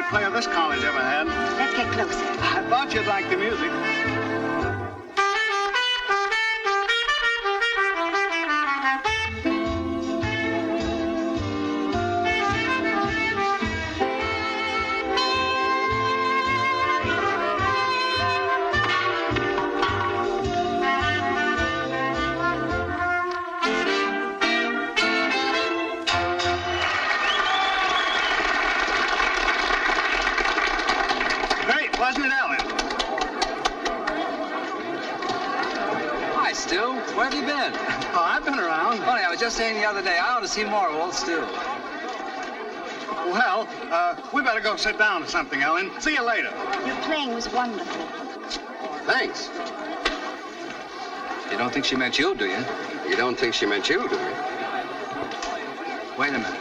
trumpet player this college ever had. Let's get closer. I thought you'd like the music. Wasn't it, Ellen? Hi, Stu. Where have you been? Oh, I've been around. Funny, I was just saying the other day, I ought to see more of old Stu. Well, we better go sit down or something, Ellen. See you later. Your playing was wonderful. Thanks. You don't think she meant you, do you? You don't think she meant you, do you? Wait a minute.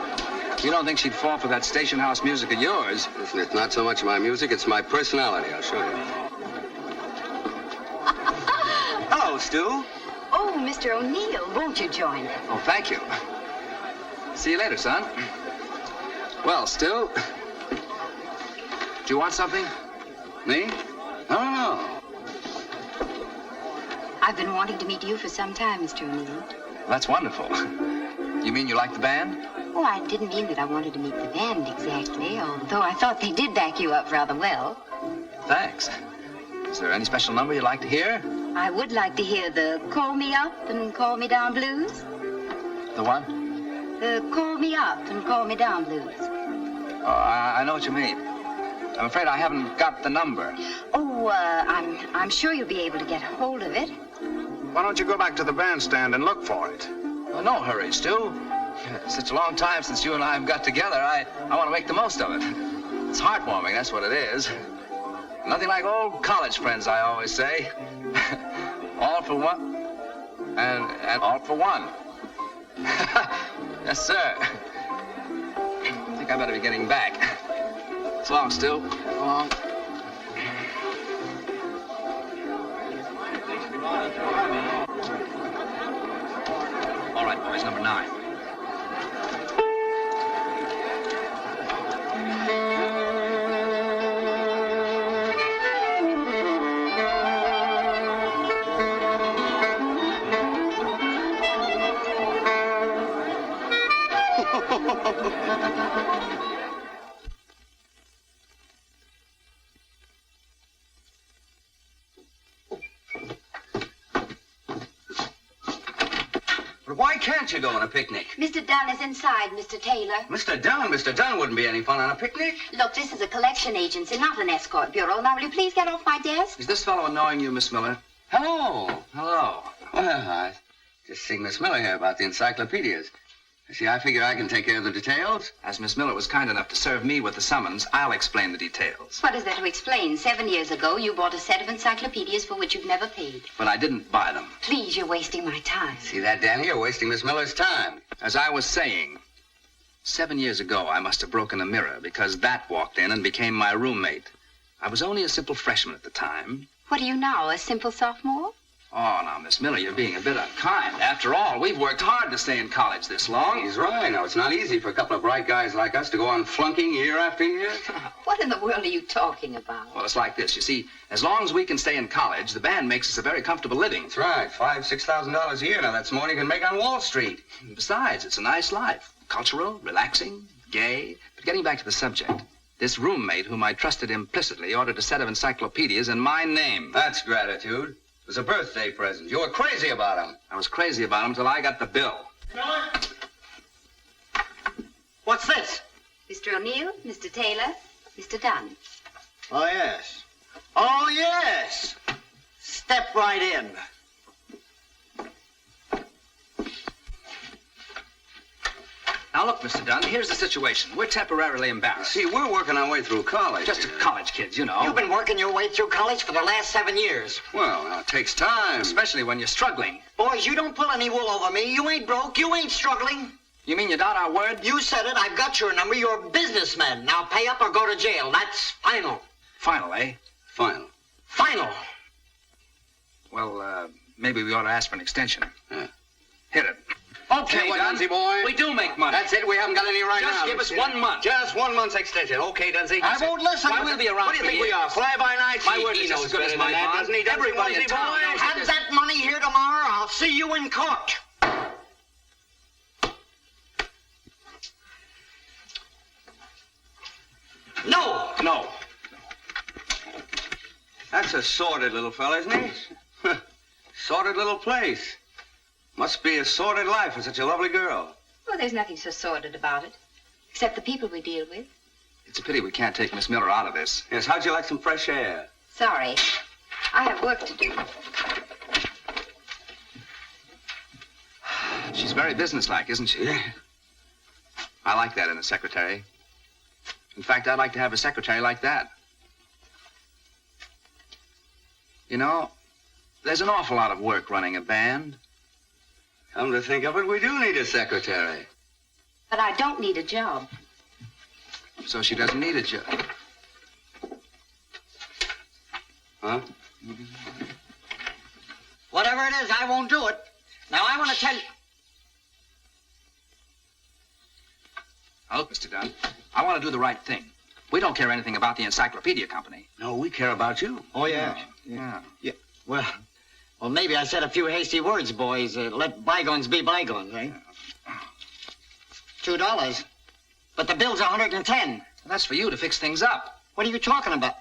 You don't think she'd fall for that station house music of yours? Listen, it's not so much my music, it's my personality. I'll show you. Hello, Stu. Oh, Mr. O'Neill, won't you join us? Oh, thank you. See you later, son. Well, Stu, do you want something? Me? No. I've been wanting to meet you for some time, Mr. O'Neill. That's wonderful. You mean you like the band? Oh, I didn't mean that I wanted to meet the band exactly, although I thought they did back you up rather well. Thanks. Is there any special number you'd like to hear? I would like to hear the Call Me Up and Call Me Down blues. The what? The Call Me Up and Call Me Down blues. Oh, I know what you mean. I'm afraid I haven't got the number. Oh, I'm sure you'll be able to get hold of it. Why don't you go back to the bandstand and look for it? Oh, no hurry, Stu. Such a long time since you and I have got together, I want to make the most of it. It's heartwarming, that's what it is. Nothing like old college friends, I always say. All for one, and all for one. Yes, sir. I think I better be getting back. So long, Stu. So long. All right, boys, number 9. But why can't you go on a picnic? Mr. Dunn is inside, Mr. Taylor. Mr. Dunn wouldn't be any fun on a picnic. Look, this is a collection agency, not an escort bureau. Now, will you please get off my desk? Is this fellow annoying you, Miss Miller? Hello. Hello. Well, I just seen Miss Miller here about the encyclopedias. See, I figure I can take care of the details. As Miss Miller was kind enough to serve me with the summons, I'll explain the details. What is there to explain? 7 years ago, you bought a set of encyclopedias for which you've never paid. But I didn't buy them. Please, you're wasting my time. See that, Danny? You're wasting Miss Miller's time. As I was saying, 7 years ago, I must have broken a mirror because that walked in and became my roommate. I was only a simple freshman at the time. What are you now, a simple sophomore? Oh, now, Miss Miller, you're being a bit unkind. After all, we've worked hard to stay in college this long. He's right. Now, it's not easy for a couple of bright guys like us to go on flunking year after year. What in the world are you talking about? Well, it's like this. You see, as long as we can stay in college, the band makes us a very comfortable living. That's right. $5,000-6,000 a year. Now, that's more than you can make on Wall Street. Besides, it's a nice life. Cultural, relaxing, gay. But getting back to the subject, this roommate whom I trusted implicitly ordered a set of encyclopedias in my name. That's gratitude. It was a birthday present. You were crazy about him. I was crazy about him till I got the bill. What's this? Mr. O'Neill, Mr. Taylor, Mr. Dunn. Oh, yes. Oh, yes. Step right in. Now, look, Mr. Dunn, here's the situation. We're temporarily embarrassed. See, we're working our way through college. Just college kids, you know. You've been working your way through college for the last 7 years. Well, now, it takes time. Especially when you're struggling. Boys, you don't pull any wool over me. You ain't broke. You ain't struggling. You mean you doubt our word? You said it. I've got your number. You're businessmen. Now pay up or go to jail. That's final. Final, eh? Final. Final. Well, maybe we ought to ask for an extension. Yeah. Hit it. Okay, Say what, Dunn. Dunsey boy? We do make money. That's it. We haven't got any right now. Just give us 1 month. Just 1 month's extension. Okay, Dunsey? I won't listen. Why, we'll be around What do you for think we years. are? Fly-by-night? My word He is just knows as good better as than my that, bond. doesn't he? Dunsey, Everybody in Dunsey town boy? knows Have that money here tomorrow. I'll see you in court. No. No. That's a sordid little fella, isn't he? Sordid little place. Must be a sordid life for such a lovely girl. Well, there's nothing so sordid about it, except the people we deal with. It's a pity we can't take Miss Miller out of this. Yes, how'd you like some fresh air? Sorry. I have work to do. She's very businesslike, isn't she? Yeah. I like that in a secretary. In fact, I'd like to have a secretary like that. You know, there's an awful lot of work running a band. Come to think of it, we do need a secretary. But I don't need a job. So she doesn't need a job. Huh? Whatever it is, I won't do it. Now, I want to tell you... Now, look, Mr. Dunn, I want to do the right thing. We don't care anything about the Encyclopedia Company. No, we care about you. Oh, yeah. Yeah. Well, maybe I said a few hasty words, boys. Let bygones be bygones, eh? $2. But the bill's 110. That's for you to fix things up. What are you talking about?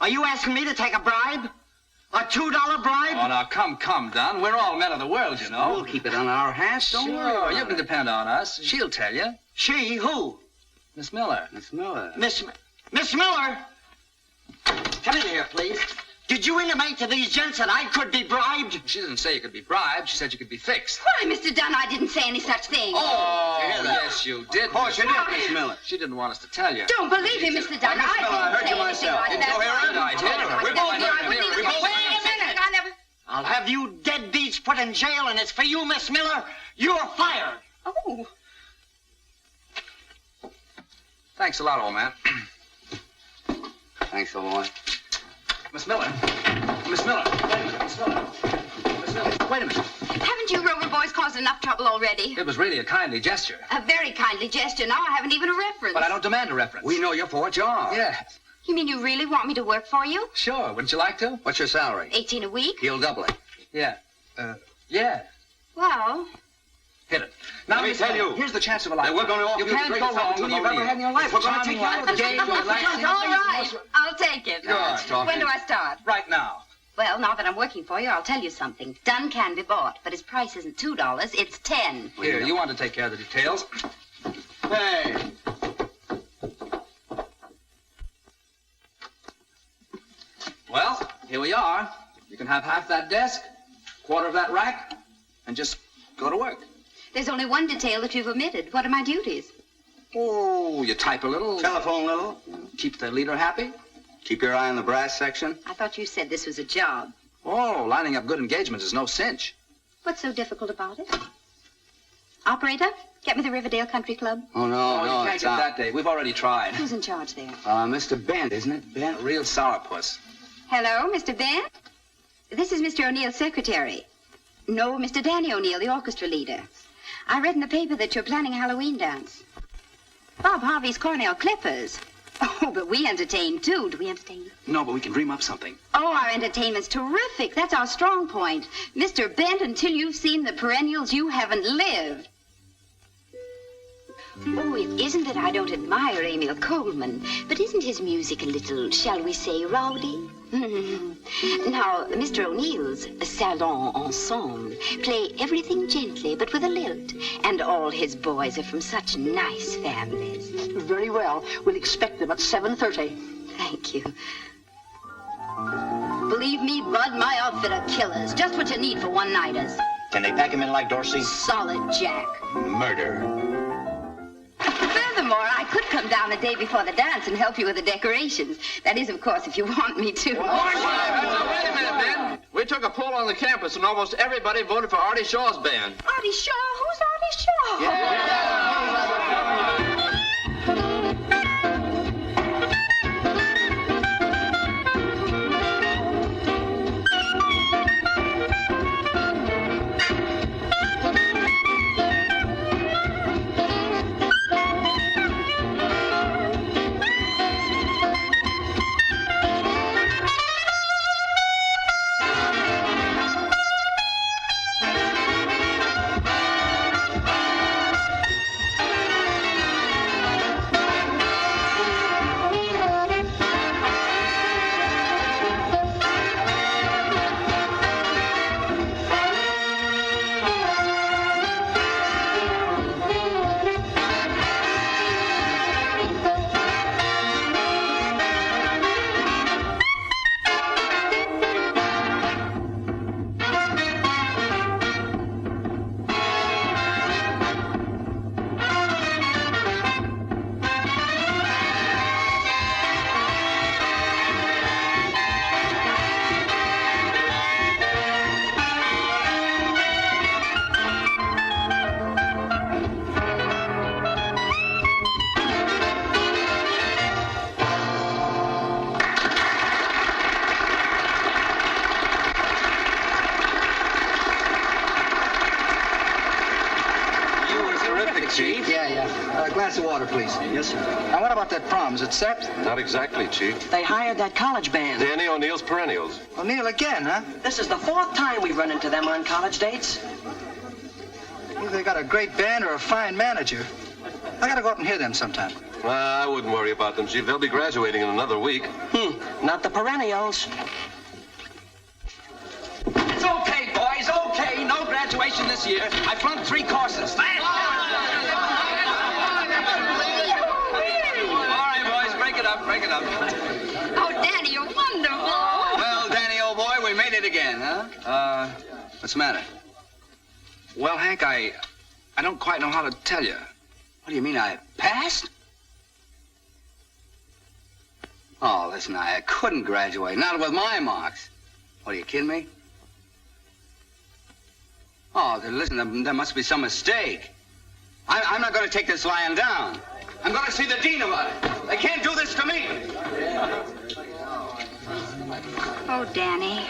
Are you asking me to take a bribe? A $2 bribe? Oh, now, come, Dunn. We're all men of the world, you know. We'll keep it on our hands. Don't worry Sure, about you it. can depend on us. She'll tell you. She? Who? Miss Miller. Miss Miller. Miss Miller? Come in here, please. Did you intimate to these gents that I could be bribed? She didn't say you could be bribed. She said you could be fixed. Why, Mr. Dunn, I didn't say any such thing. Oh, hear that? yes, you did. Of course you Miss did, Miller. Miss Miller. She didn't want us to tell you. Don't believe me, Mr. Dunn. Miss I Miller, I didn't heard say you anything myself. like Did that. you hear her? I did. We both heard her. I We both Wait heard a minute. I never... I'll have you deadbeats put in jail, and it's for you, Miss Miller. You're fired. Oh. Thanks a lot, old man. Thanks a lot. Miss Miller. Miss Miller. Wait a minute, Miss Miller. Miss Miller. Wait a minute. Haven't you Rover boys caused enough trouble already? It was really a kindly gesture. A very kindly gesture. Now I haven't even a reference. But I don't demand a reference. We know you for what you are. Yes. You mean you really want me to work for you? Sure. Wouldn't you like to? What's your salary? 18 a week? He'll double it. Yeah. Yeah. Well, Hit it. Now, Let me Miss tell Miller, you, here's the chance of a lifetime. we're gonna offer You you the can't go greatest wrong opportunity when you've you've ever ever had in your life. We're gonna take you out of the Charming game, life, relaxing, all nothing is right. more- I'll take it. Good talking. When do I start? Right now. Well, now that I'm working for you, I'll tell you something. Dunn can be bought, but his price isn't $2, it's 10. Here, you want to take care of the details. Hey. Well, here we are. You can have half that desk, quarter of that rack, and just go to work. There's only one detail that you've omitted. What are my duties? Oh, you type a little, Telephone little. keep the leader happy. Keep your eye on the brass section. I thought you said this was a job. Oh, lining up good engagements is no cinch. What's so difficult about it? Operator, get me the Riverdale Country Club. Oh, no, Oh, no, you can't it's get not. that day. We've already tried. Who's in charge there? Mr. Bent, isn't it? A Bent? real sourpuss. Hello, Mr. Bent? This is Mr. O'Neill's secretary. No, Mr. Danny O'Neill, the orchestra leader. I read in the paper that you're planning a Halloween dance. Bob Harvey's Cornell Clippers. Oh, but we entertain, too. Do we entertain? No, but we can dream up something. Oh, our entertainment's terrific. That's our strong point. Mr. Bent, until you've seen the perennials, you haven't lived. Oh, it isn't that I don't admire Emil Coleman, but isn't his music a little, shall we say, rowdy? Now, Mr. O'Neill's Salon Ensemble play everything gently, but with a lilt. And all his boys are from such nice families. Very well. We'll expect them at 7:30. Thank you. Believe me, Bud, my outfit are killers. Just what you need for one-nighters. Can they pack him in like Dorsey? Solid Jack. Murder. Furthermore, I could come down the day before the dance and help you with the decorations. That is, of course, if you want me to. Wait a minute, man. We took a poll on the campus, and almost everybody voted for Artie Shaw's band. Artie Shaw? Who's Artie Shaw? yeah. A glass of water, please. Yes, sir. Now, what about that prom? Is it set? Not exactly, Chief. They hired that college band. Danny O'Neill's Perennials. O'Neill again, huh? This is the 4th time we've run into them on college dates. Either they got a great band or a fine manager. I gotta go up and hear them sometime. I wouldn't worry about them, Chief. They'll be graduating in another week. Not the Perennials. It's okay, boys, okay. No graduation this year. I flunked 3 courses. All right, boys, break it up, break it up. Oh, Danny, you're wonderful. Well, Danny, old boy, we made it again, huh? What's the matter? Well, Hank, I don't quite know how to tell you. What do you mean, I passed? Oh, listen, I couldn't graduate. Not with my marks. What, are you kidding me? Oh, then listen, there must be some mistake. I'm not going to take this lying down. I'm going to see the dean about it. They can't do this to me. Oh, Danny,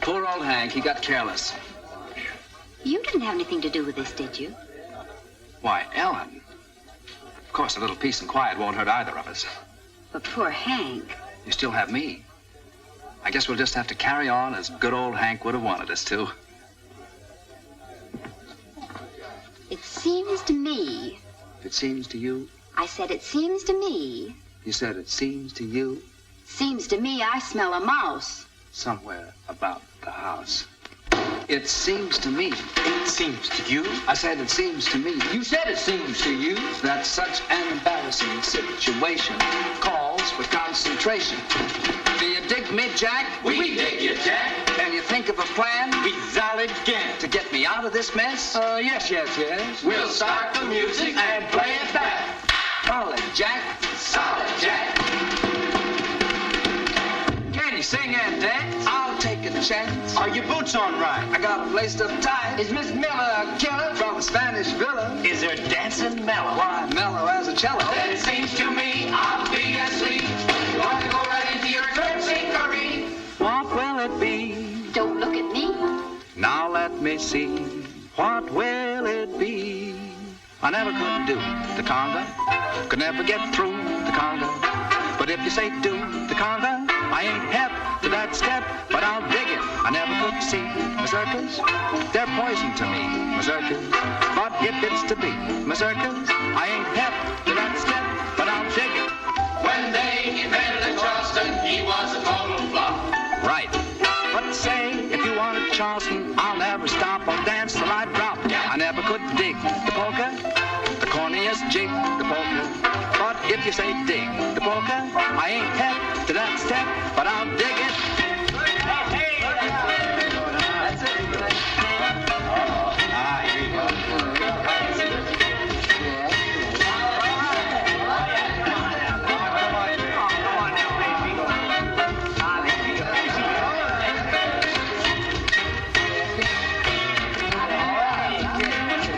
Poor old Hank, he got careless. you didn't have anything to do with this, did you? Why, Ellen. Of course, a little peace and quiet won't hurt either of us. But poor Hank. You still have me. I guess we'll just have to carry on as good old Hank would have wanted us to. It seems to me. It seems to you. I said it seems to me. You said it seems to you Seems to me I smell a mouse. somewhere about the house. It seems to me. It seems to you. I said it seems to me. You said it seems to you. That such an embarrassing situation calls for concentration. Do you dig me, Jack? We dig you, Jack. Can you think of a plan We solid again. to get me out of this mess? Yes. We'll start the music and play it back. Solid, Jack. Solid, Jack. Can you sing and dance? I'll take a chance. Are your boots on right? I got a laced up tight. Is Miss Miller a killer from a Spanish villa? Is there dancing mellow? Why, mellow as a cello. Then it seems to me I'll be asleep. You want to go right into your terpsichore? What will it be? Don't look at me. Now let me see. What will it be? I never could do the conga. Could never get through the conga. But if you say do the conga, I ain't hep to that step, but I'll dig it. I never could see mazurkas. They're poison to me, mazurkas. But if it's to be mazurkas, I ain't hep to that step, but I'll dig it. When they invented Charleston, he was a total flop. Right. But say, if you wanted Charleston, I'll never stop. I'll dance till I drop. I never could dig the polka, the corniest jig, the polka. But if you say dig the polka, I ain't hep to that step, but I'll dig it. That's it. Ah, here you go.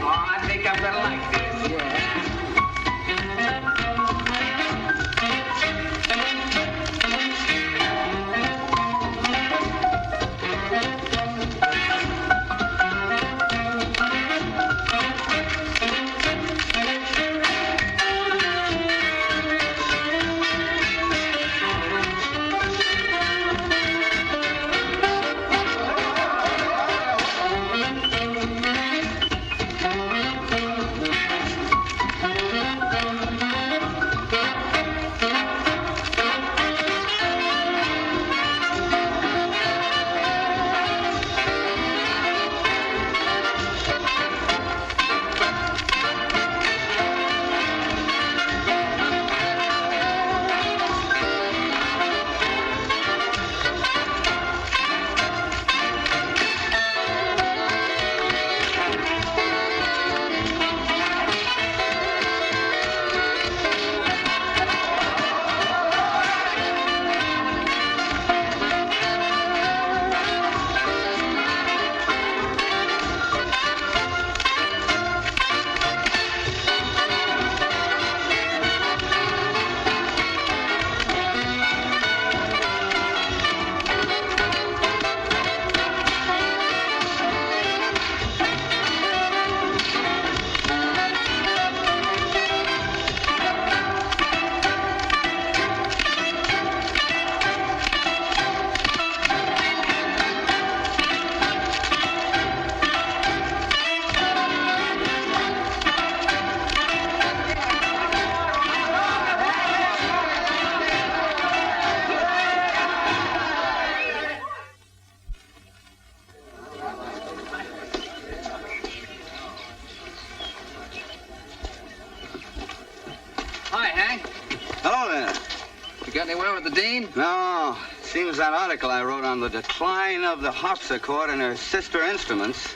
I think I'm gonna like this. confer with the dean? No. Seems that article I wrote on the decline of the harpsichord and her sister instruments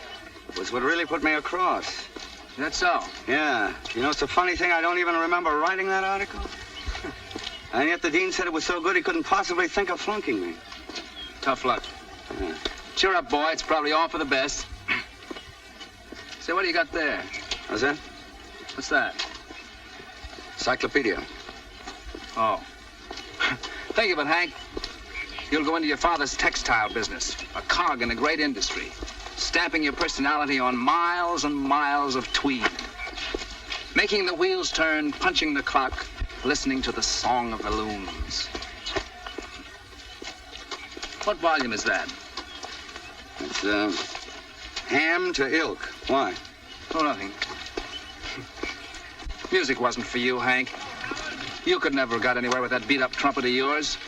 was what really put me across. That's so. Yeah. You know, it's a funny thing. I don't even remember writing that article. And yet the dean said it was so good he couldn't possibly think of flunking me. Tough luck. Yeah. Cheer up, boy. It's probably all for the best. Say, what do you got there? What's that? What's that? Encyclopedia. Oh. Think of it, Hank. You'll go into your father's textile business, a cog in a great industry, stamping your personality on miles and miles of tweed, making the wheels turn, punching the clock, listening to the song of the looms. What volume is that? It's, Ham to Ilk. Why? Oh, nothing. Music wasn't for you, Hank. You could never have got anywhere with that beat-up trumpet of yours.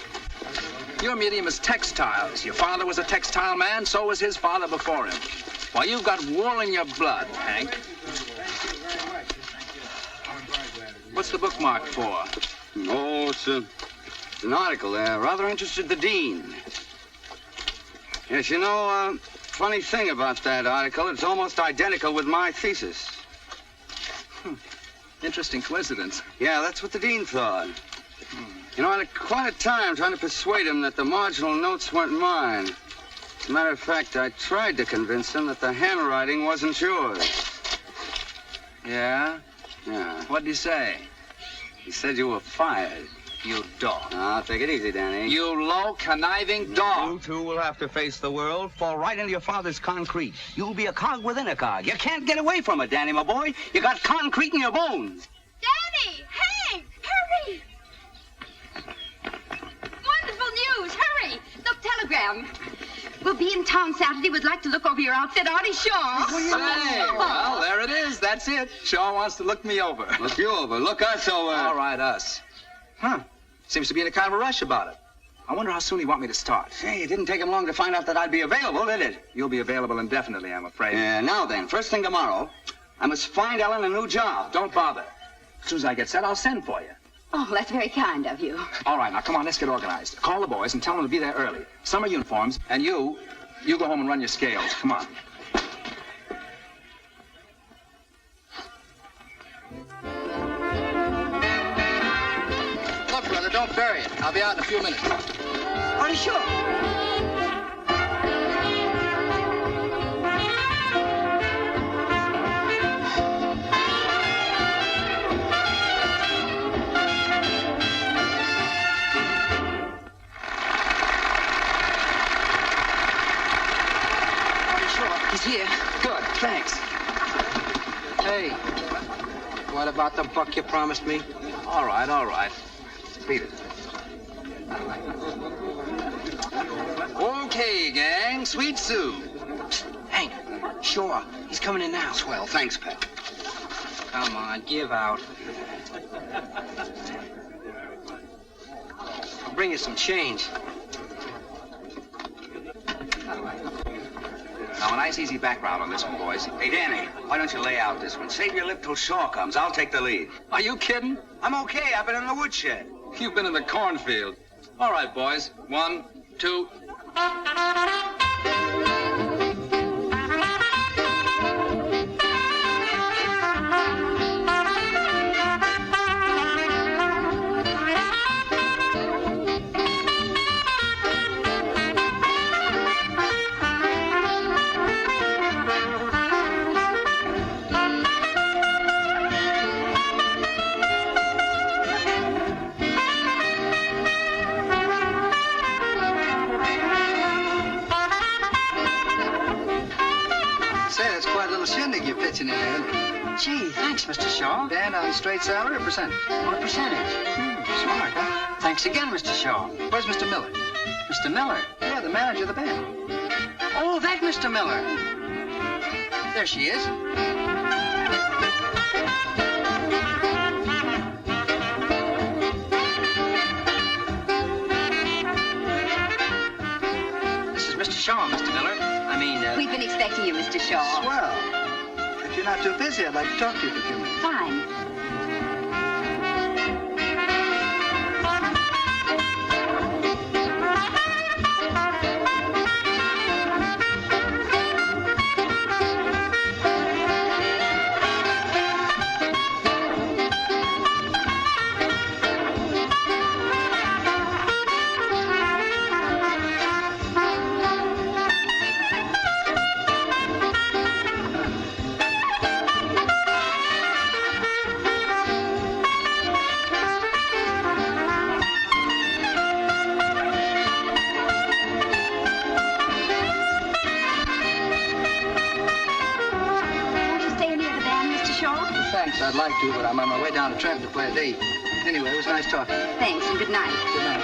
Your medium is textiles. Your father was a textile man, so was his father before him. Why, you've got wool in your blood, Hank. What's the bookmark for? Oh, it's an article there. Rather interested the dean. Yes, you know, funny thing about that article, it's almost identical with my thesis. Interesting coincidence. Yeah, that's what the dean thought. You know, I had quite a time trying to persuade him that the marginal notes weren't mine. As a matter of fact, I tried to convince him that the handwriting wasn't yours. Yeah? Yeah. What'd he say? He said you were fired. You dog. Now, take it easy, Danny. You low, conniving dog. You two will have to face the world, fall right into your father's concrete. You'll be a cog within a cog. You can't get away from it, Danny, my boy. You got concrete in your bones. Danny! Hank! Hurry! Wonderful news! Hurry! Look, telegram. We'll be in town Saturday. Would like to look over your outfit, Artie Shaw. Say, well, there it is. That's it. Shaw wants to look me over. Look you over. Look us over. All right, us. Huh. Seems to be in a kind of a rush about it. I wonder how soon he want me to start. Hey, it didn't take him long to find out that I'd be available, did it? You'll be available indefinitely, I'm afraid. Yeah, now then, first thing tomorrow, I must find Ellen a new job. Don't bother. As soon as I get set, I'll send for you. Oh, that's very kind of you. All right, now, come on, let's get organized. Call the boys and tell them to be there early. Summer uniforms, and you go home and run your scales. Come on. Look, brother, don't bury it. I'll be out in a few minutes. Artie Shaw. He's here. Good, thanks. Hey, what about the buck you promised me? All right, all right. Beat it. Okay, gang. Sweet Sue. Hank, Shaw, he's coming in now. Swell. Thanks, Pat. Come on, give out. I'll bring you some change. Now, a nice, easy background on this one, boys. Hey, Danny, why don't you lay out this one? Save your lip till Shaw comes. I'll take the lead. Are you kidding? I'm okay. I've been in the woodshed. You've been in the cornfield. All right, boys. 1, 2. Shindig you're pitching in there. Gee, thanks, Mr. Shaw. Dan, on straight salary or percentage? On a percentage. Smart, huh? Thanks again, Mr. Shaw. Where's Mr. Miller? Mr. Miller? Yeah, the manager of the band. Oh, that Mr. Miller. There she is. This is Mr. Shaw, Mr. Miller. We've been expecting you, Mr. Shaw. Swell. If you're not too busy, I'd like to talk to you for a few minutes. Fine. I'd like to, but I'm on my way down to Trenton to play a date. Anyway, it was nice talking. Thanks, and good night. Good night.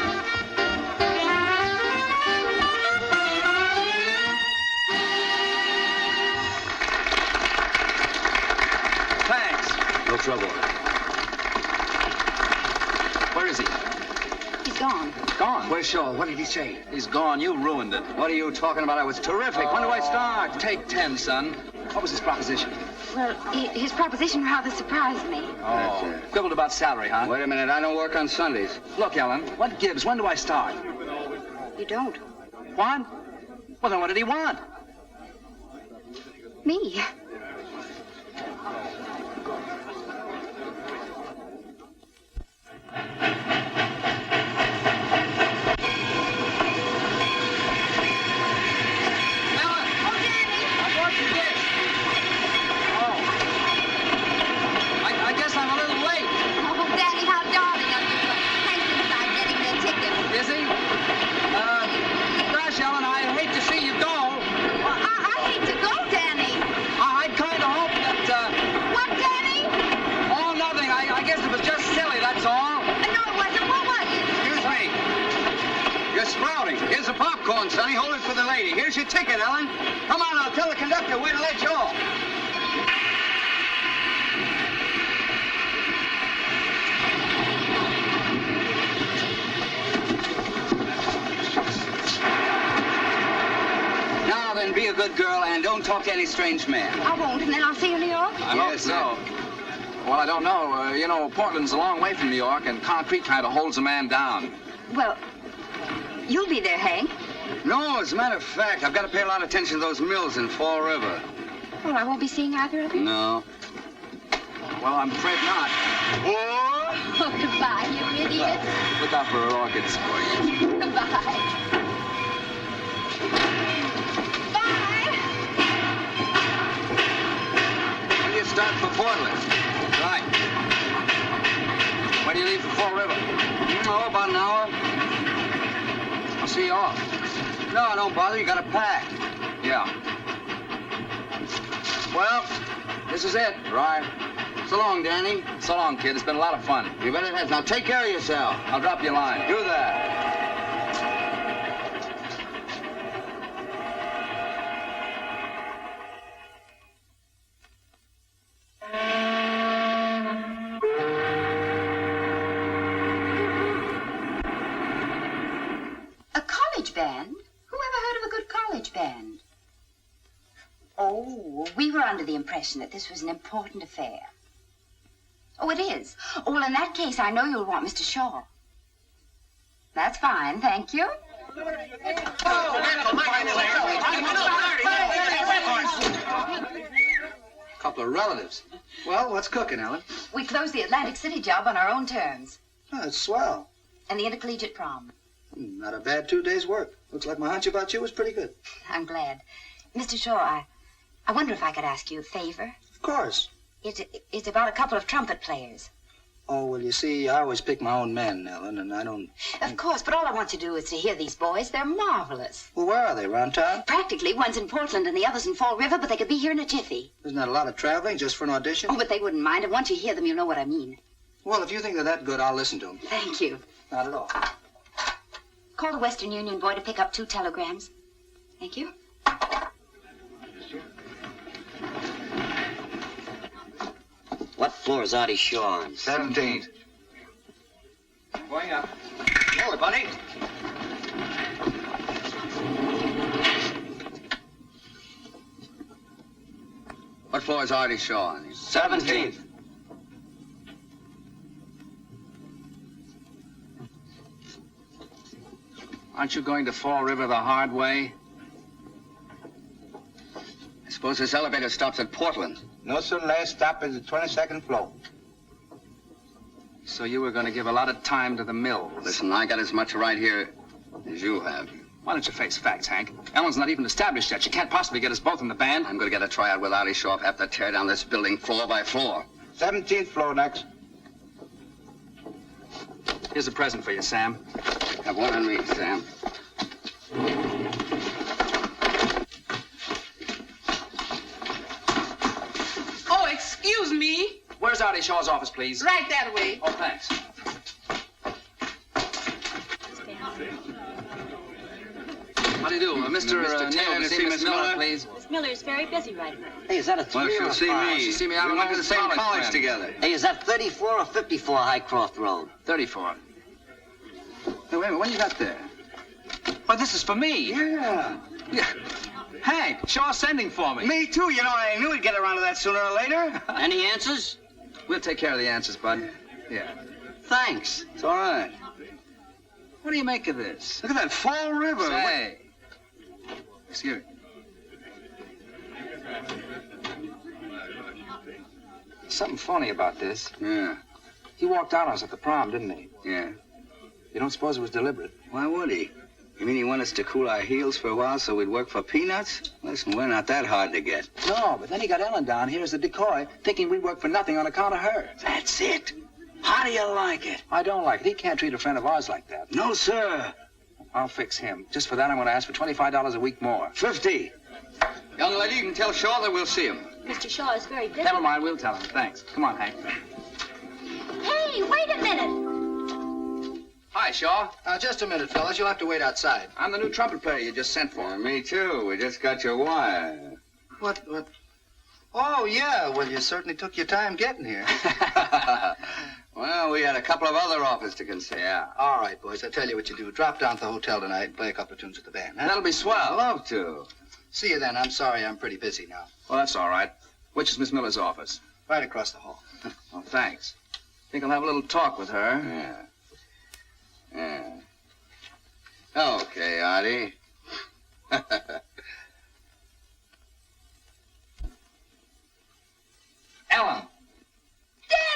Thanks. No trouble. Where is he? He's gone. Gone. Where's Shaw? What did he say? He's gone. You ruined it. What are you talking about? I was terrific. When do I start? Take 10, son. What was his proposition? Well, his proposition rather surprised me. Oh, quibbled about salary, huh? Wait a minute. I don't work on Sundays. Look, Ellen, what gives? When do I start? You don't. What? Well, then what did he want? Me. I guess I'm a little late. Oh, Danny, how darling of you. Hank's inside getting their ticket. Is he? Gosh, Ellen, I hate to see you go. Well, I hate to go, Danny. I'd kind of hope that, What, Danny? oh, nothing. I guess it was just silly, that's all. No, it wasn't. What was it? Excuse me. You're sprouting. Here's the popcorn, Sonny. Hold it for the lady. Here's your ticket, Ellen. Come on, I'll tell the conductor where to let you off. Now then, be a good girl and don't talk to any strange man. I won't, and then I'll see you in New York. I hope Yes, so. Well, I don't know. You know, Portland's a long way from New York, and concrete kind of holds a man down. Well, you'll be there, Hank. No, as a matter of fact, I've got to pay a lot of attention to those mills in Fall River. Well, I won't be seeing either of you. No. Well, I'm afraid not. Oh, goodbye, you idiot. Look out for her orchids. Goodbye. Bye. When do you start for Portland? Right. When do you leave for Fall River? Oh, about an hour. I'll see you off. No, don't bother. You got to pack. Yeah. Well, this is it. Right. So long, Danny. So long, kid. It's been a lot of fun. You bet it has. Now take care of yourself. I'll drop you a line. Do that. A college band? Who ever heard of a good college band? Oh, we were under the impression that this was an important affair. Oh, it is. Oh, well, in that case, I know you'll want Mr. Shaw. That's fine, thank you. Couple of relatives. Well, what's cooking, Ellen? We closed the Atlantic City job on our own terms. Oh, it's swell. And the intercollegiate prom. Not a bad 2 days' work. Looks like my hunch about you was pretty good. I'm glad. Mr. Shaw, I wonder if I could ask you a favor. Of course. It's about a couple of trumpet players. Oh, well, you see, I always pick my own men, Ellen, and I don't... Of course, but all I want to do is to hear these boys. They're marvelous. Well, where are they, around town? Practically, one's in Portland and the other's in Fall River, but they could be here in a jiffy. Isn't that a lot of traveling just for an audition? Oh, but they wouldn't mind, and once you hear them, you'll know what I mean. Well, if you think they're that good, I'll listen to them. Thank you. Not at all. Call the Western Union boy to pick up 2 telegrams. Thank you. What floor is Artie Shaw on? 17th. Going up. Hold it, buddy. What floor is Artie Shaw on? 17th. Aren't you going to Fall River the hard way? I suppose this elevator stops at Portland. No, sir. Last stop is the 22nd floor. So you were going to give a lot of time to the mills. Listen, I got as much right here as you have. Why don't you face facts, Hank? Ellen's not even established yet. She can't possibly get us both in the band. I'm going to get a tryout with Artie Shaw. Have to tear down this building floor by floor. 17th floor next. Here's a present for you, Sam. Have one on me, Sam. Oh, excuse me. Where's Artie Shaw's office, please? Right that way. Oh, thanks. How do you do? Mr. Mr. Taylor Neal, to see Miss Miller? please. Miss Miller is very busy right now. Hey, is that a 3 Well, or she'll a see 5? me. She'll see me out We on went to old the same college college friend. together. Hey, is that 34 or 54 Highcroft Road? 34. Hey, wait a minute, what do you got there? Why, this is for me. Yeah. Yeah. Hank, Shaw's sending for me. Me too. You know, I knew we'd get around to that sooner or later. Any answers? We'll take care of the answers, bud. Yeah. Thanks. It's all right. What do you make of this? Look at that Fall River. Say. Excuse me. Something funny about this. Yeah. He walked out on us at the prom, didn't he? Yeah. You don't suppose it was deliberate? Why would he? You mean he wanted us to cool our heels for a while so we'd work for peanuts? Listen, we're not that hard to get. No, but then he got Ellen down here as a decoy, thinking we'd work for nothing on account of her. That's it. How do you like it? I don't like it. He can't treat a friend of ours like that. No, sir. I'll fix him. Just for that, I'm going to ask for $25 a week more. 50. Young lady, you can tell Shaw that we'll see him. Mr. Shaw is very busy. Never mind, we'll tell him. Thanks. Come on, Hank. Hey, wait a minute. Hi, Shaw. Just a minute, fellas. You'll have to wait outside. I'm the new trumpet player you just sent for. Me too. We just got your wire. What? Oh, yeah. Well, you certainly took your time getting here. Well, we had a couple of other offers to consider. Yeah. All right, boys. I'll tell you what you do. Drop down to the hotel tonight and play a couple of tunes with the band, huh? That'll be I'd swell. love to. See you then. I'm sorry. I'm pretty busy now. Well, that's all right. Which is Miss Miller's office? Right across the hall. Oh, thanks. Think I'll have a little talk with her. Yeah. Yeah. Okay, Artie. Ellen.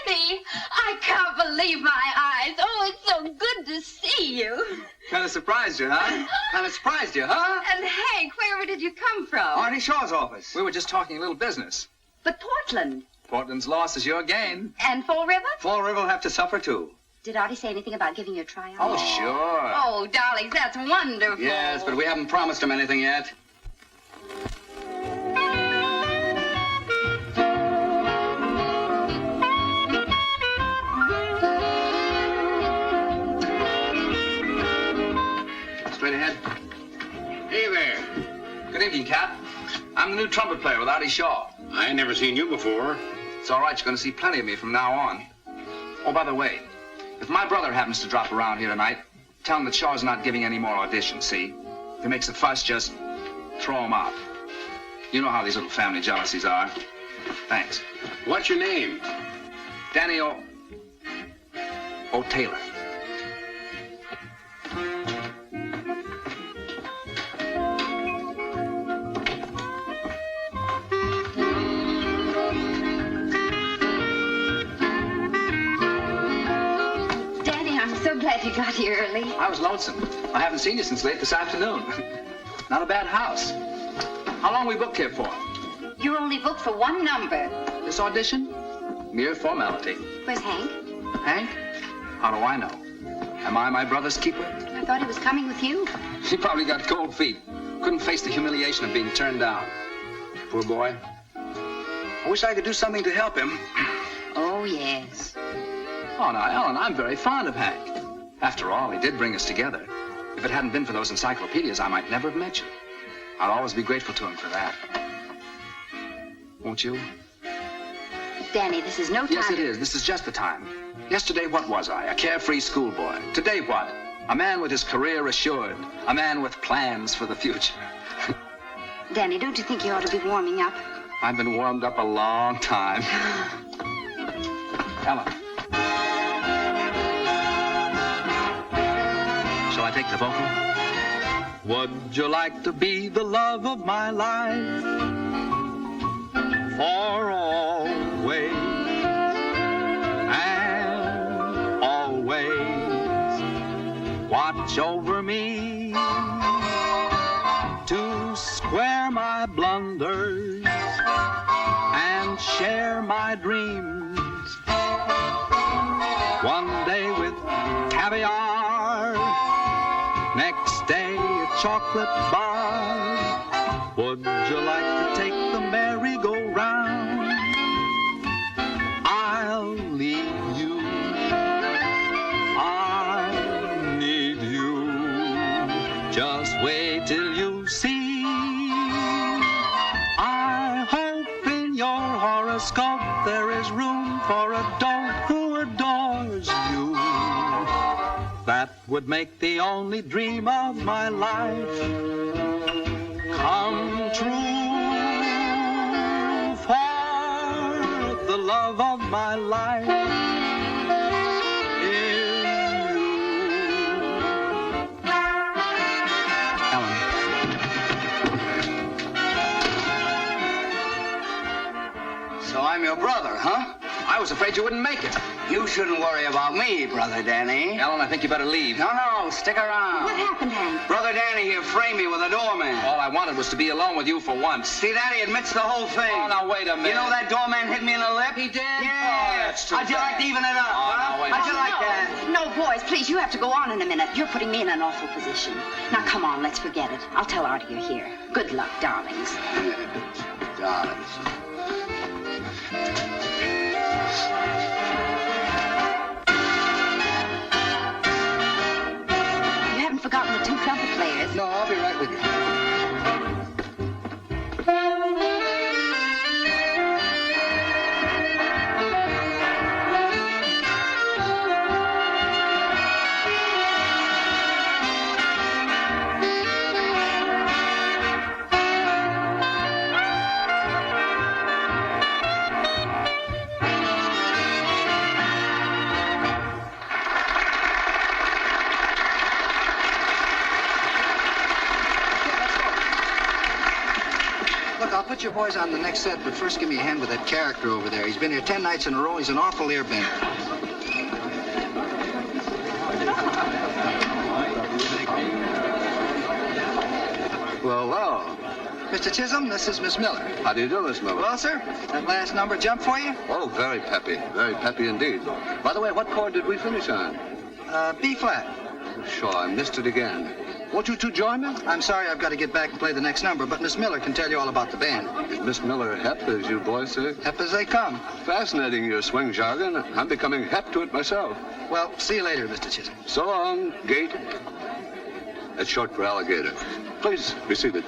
Danny, I can't believe my eyes. Oh, it's so good to see you. Kind of surprised you, huh? Kind of surprised you, huh? And Hank, wherever did you come from? Artie Shaw's office. We were just talking a little business. But Portland. Portland's loss is your gain. And Fall River? Fall River will have to suffer, too. Did Artie say anything about giving you a tryout? Oh, sure. Oh, darlings, that's wonderful. Yes, but we haven't promised him anything yet. Straight ahead. Hey there. Good evening, Cap. I'm the new trumpet player with Artie Shaw. I ain't never seen you before. It's all right. You're going to see plenty of me from now on. Oh, by the way, if my brother happens to drop around here tonight, tell him that Shaw's not giving any more auditions, see? If he makes a fuss, just throw him out. You know how these little family jealousies are. Thanks. What's your name? Danny O. Taylor. Danny, I'm so glad you got here early. I was lonesome. I haven't seen you since late this afternoon. Not a bad house. How long we booked here for? You're only booked for one number. This audition? Mere formality. Where's Hank? Hank? How do I know? Am I my brother's keeper? I thought he was coming with you. He probably got cold feet. Couldn't face the humiliation of being turned down. Poor boy. I wish I could do something to help him. Oh, yes. Oh, now, Ellen, I'm very fond of Hank. After all, he did bring us together. If it hadn't been for those encyclopedias, I might never have met you. I'll always be grateful to him for that. Won't you? Danny, this is no time. Yes, it is. This is just the time. Yesterday, what was I? A carefree schoolboy. Today, what? A man with his career assured. A man with plans for the future. Danny, don't you think you ought to be warming up? I've been warmed up a long time. Ellen. Shall I take the vocal? Would you like to be the love of my life? For always and always watch over me to square my blunders and share my dreams. One day with caviar, next day a chocolate bar. Would you like to take the merry-go-round? I'll Just wait till you see. I hope in your horoscope there is room for a dolt who adores you. That would make the only dream of my life come true. For the love of my life is So I'm your brother, huh? I was afraid you wouldn't make it. You shouldn't worry about me, Brother Danny. Ellen, I think you better leave. No, stick around. What happened, Hank? Brother Danny here framed me with a doorman. All I wanted was to be alone with you for once. See, Danny admits the whole thing. Oh, now, wait a minute. You know that doorman hit me in the lip? He did? Yeah. Oh, that's too How'd you bad. like to even it up, Oh, huh? now, wait a How'd you like that? No, boys, please, you have to go on in a minute. You're putting me in an awful position. Now, come on, let's forget it. I'll tell Artie you're here. Good luck, darlings. Darlings. You haven't forgotten the two trumpet players. No, I'll be right with you. Look, I'll put your boys on the next set, but first give me a hand with that character over there. He's been here 10 nights in a row. He's an awful ear bender. Well. Mr. Chisholm, this is Miss Miller. How do you do, Miss Miller? Well, sir, that last number jump for you? Oh, very peppy indeed. By the way, what chord did we finish on? B flat. Sure, I missed it again. Won't you two join me? I'm sorry I've got to get back and play the next number, but Miss Miller can tell you all about the band. Is Miss Miller hep, as you boys say? Hep as they come. Fascinating, your swing jargon. I'm becoming hep to it myself. Well, see you later, Mr. Chisholm. So long, Gate. That's short for alligator. Please be seated.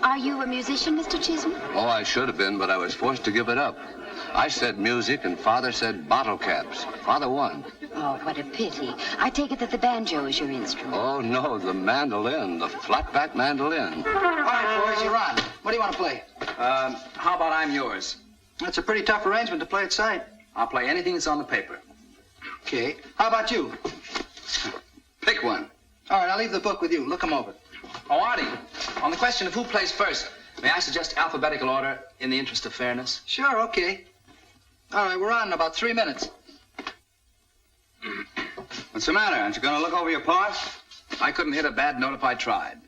Are you a musician, Mr. Chisholm? Oh, I should have been, but I was forced to give it up. I said music, and Father said bottle caps. Father won. Oh, what a pity. I take it that the banjo is your instrument. Oh, no, the mandolin, the flat-back mandolin. All right, boys, you're on. What do you want to play? How about I'm yours? That's a pretty tough arrangement to play at sight. I'll play anything that's on the paper. Okay. How about you? Pick one. All right, I'll leave the book with you. Look 'em over. Oh, Artie, on the question of who plays first, may I suggest alphabetical order in the interest of fairness? Sure, okay. All right, we're on in about 3 minutes. What's the matter? Aren't you going to look over your parts? I couldn't hit a bad note if I tried.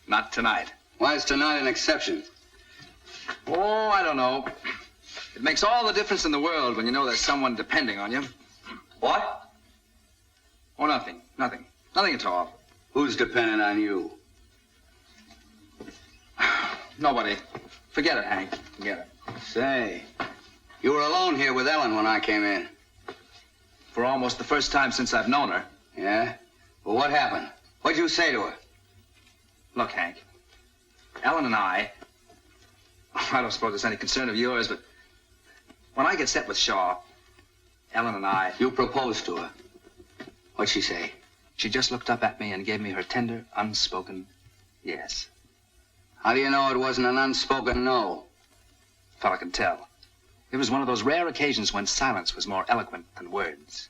Not tonight. Why is tonight an exception? Oh, I don't know. It makes all the difference in the world when you know there's someone depending on you. What? Oh, nothing. Nothing at all. Who's dependent on you? Nobody. Forget it, Hank. Forget it. Say, you were alone here with Ellen when I came in. For almost the first time since I've known her. Yeah? Well, what happened? What'd you say to her? Look, Hank. Ellen and I don't suppose it's any concern of yours, but when I get set with Shaw, Ellen and I... You proposed to her. What'd she say? She just looked up at me and gave me her tender, unspoken yes. How do you know it wasn't an unspoken no? Fella can tell. It was one of those rare occasions when silence was more eloquent than words.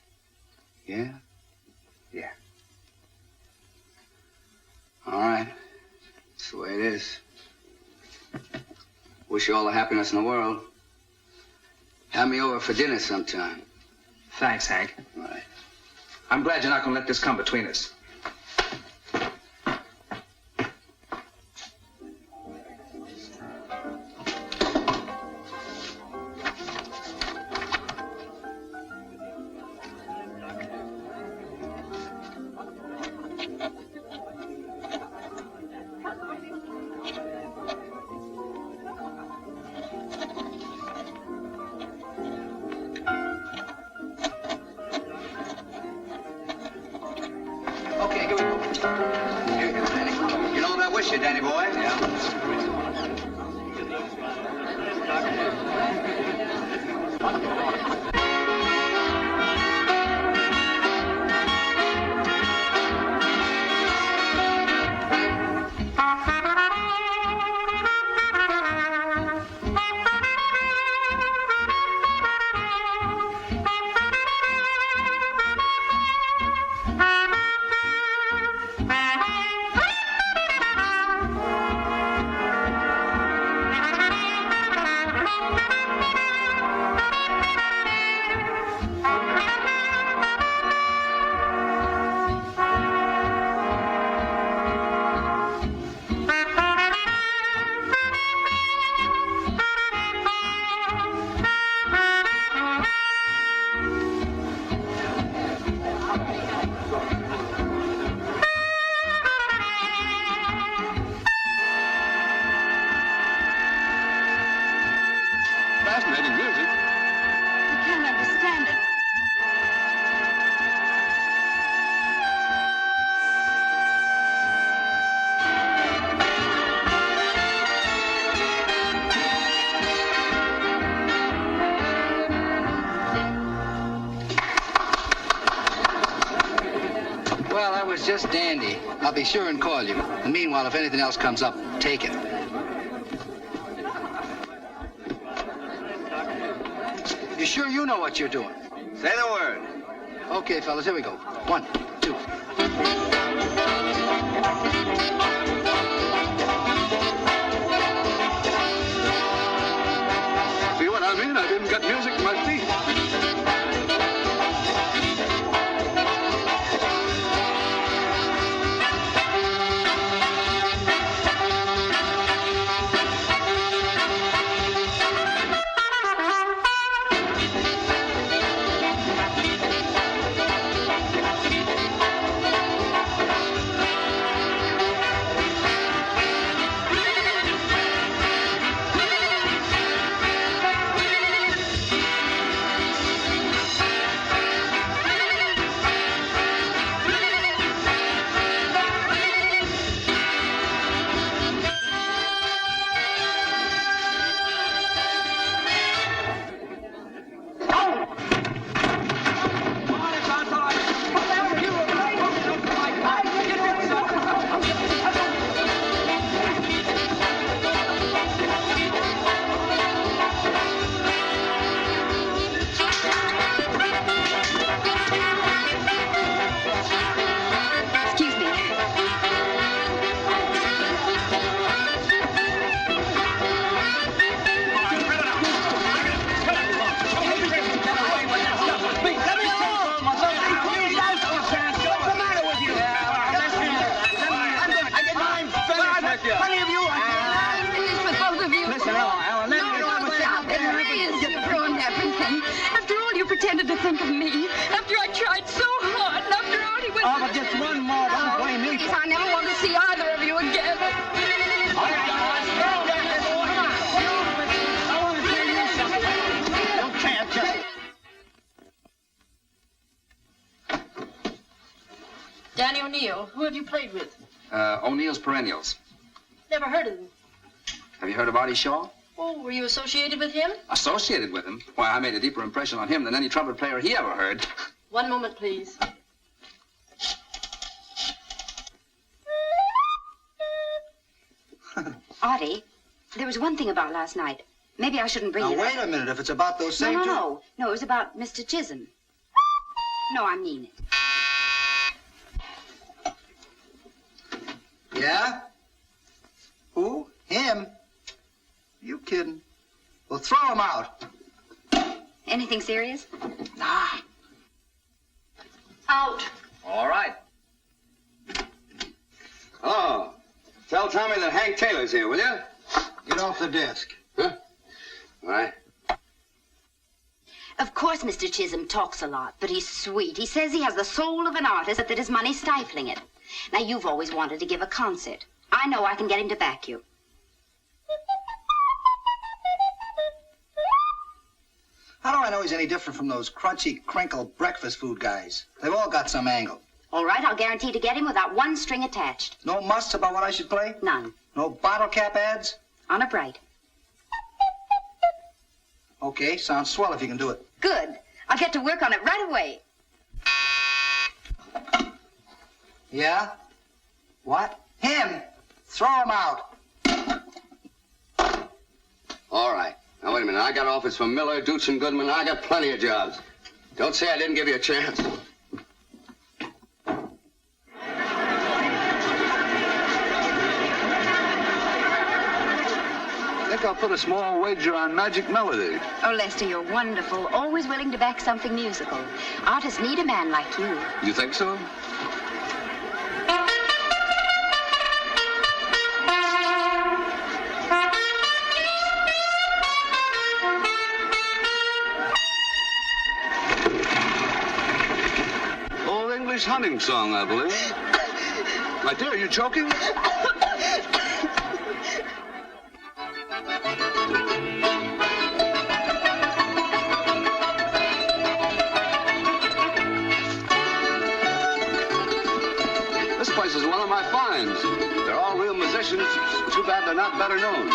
Yeah? Yeah. All right. That's the way it is. Wish you all the happiness in the world. Have me over for dinner sometime. Thanks, Hank. All right. I'm glad you're not going to let this come between us. Here, Danny. You know what I wish you, Danny boy? Yeah. Fascinating music. I can't understand it. Well, that was just dandy. I'll be sure and call you. And meanwhile, if anything else comes up, take it. You sure you know what you're doing? Say the word. Okay, fellas, here we go. 1, 2. See what I mean? I didn't get music in my feet. Excuse me. I'm finished with both of you. Listen, Ellen, let me Stop it, please. You've ruined everything. After all you pretended to think of me. After I tried so hard. And after all he was... Oh, but just one more. Don't blame me. Please, I never want to see either of you again. You can't just... Danny O'Neill, who have you played with? O'Neill's Perennials. Never heard of him. Have you heard of Artie Shaw? Oh, were you associated with him? Associated with him? Why, I made a deeper impression on him than any trumpet player he ever heard. One moment, please. Artie, there was one thing about last night. Maybe I shouldn't bring Now, it up. wait a minute. If it's about those same two... No, it was about Mr. Chisholm. No, I mean it. Yeah? Who? Him? You kidding? Well, throw him out. Anything serious? Nah. Out. All right. Oh, tell Tommy that Hank Taylor's here, will you? Get off the desk. Huh? All right. Of course, Mr. Chisholm talks a lot, but he's sweet. He says he has the soul of an artist, but that his money's stifling it. Now, you've always wanted to give a concert. I know I can get him to back you. How do I know he's any different from those crunchy, crinkle breakfast food guys? They've all got some angle. All right, I'll guarantee to get him without one string attached. No musts about what I should play? None. No bottle cap ads? On a bright. Okay, sounds swell if you can do it. Good. I'll get to work on it right away. Yeah? What? Him! Throw him out. All right. Now, wait a minute. I got offers from Miller, Dutch, and Goodman. I got plenty of jobs. Don't say I didn't give you a chance. I think I'll put a small wager on Magic Melody. Oh, Lester, you're wonderful. Always willing to back something musical. Artists need a man like you. You think so? Old English hunting song, I believe. My dear, are you choking? This place is one of my finds. They're all real musicians. Too bad they're not better known.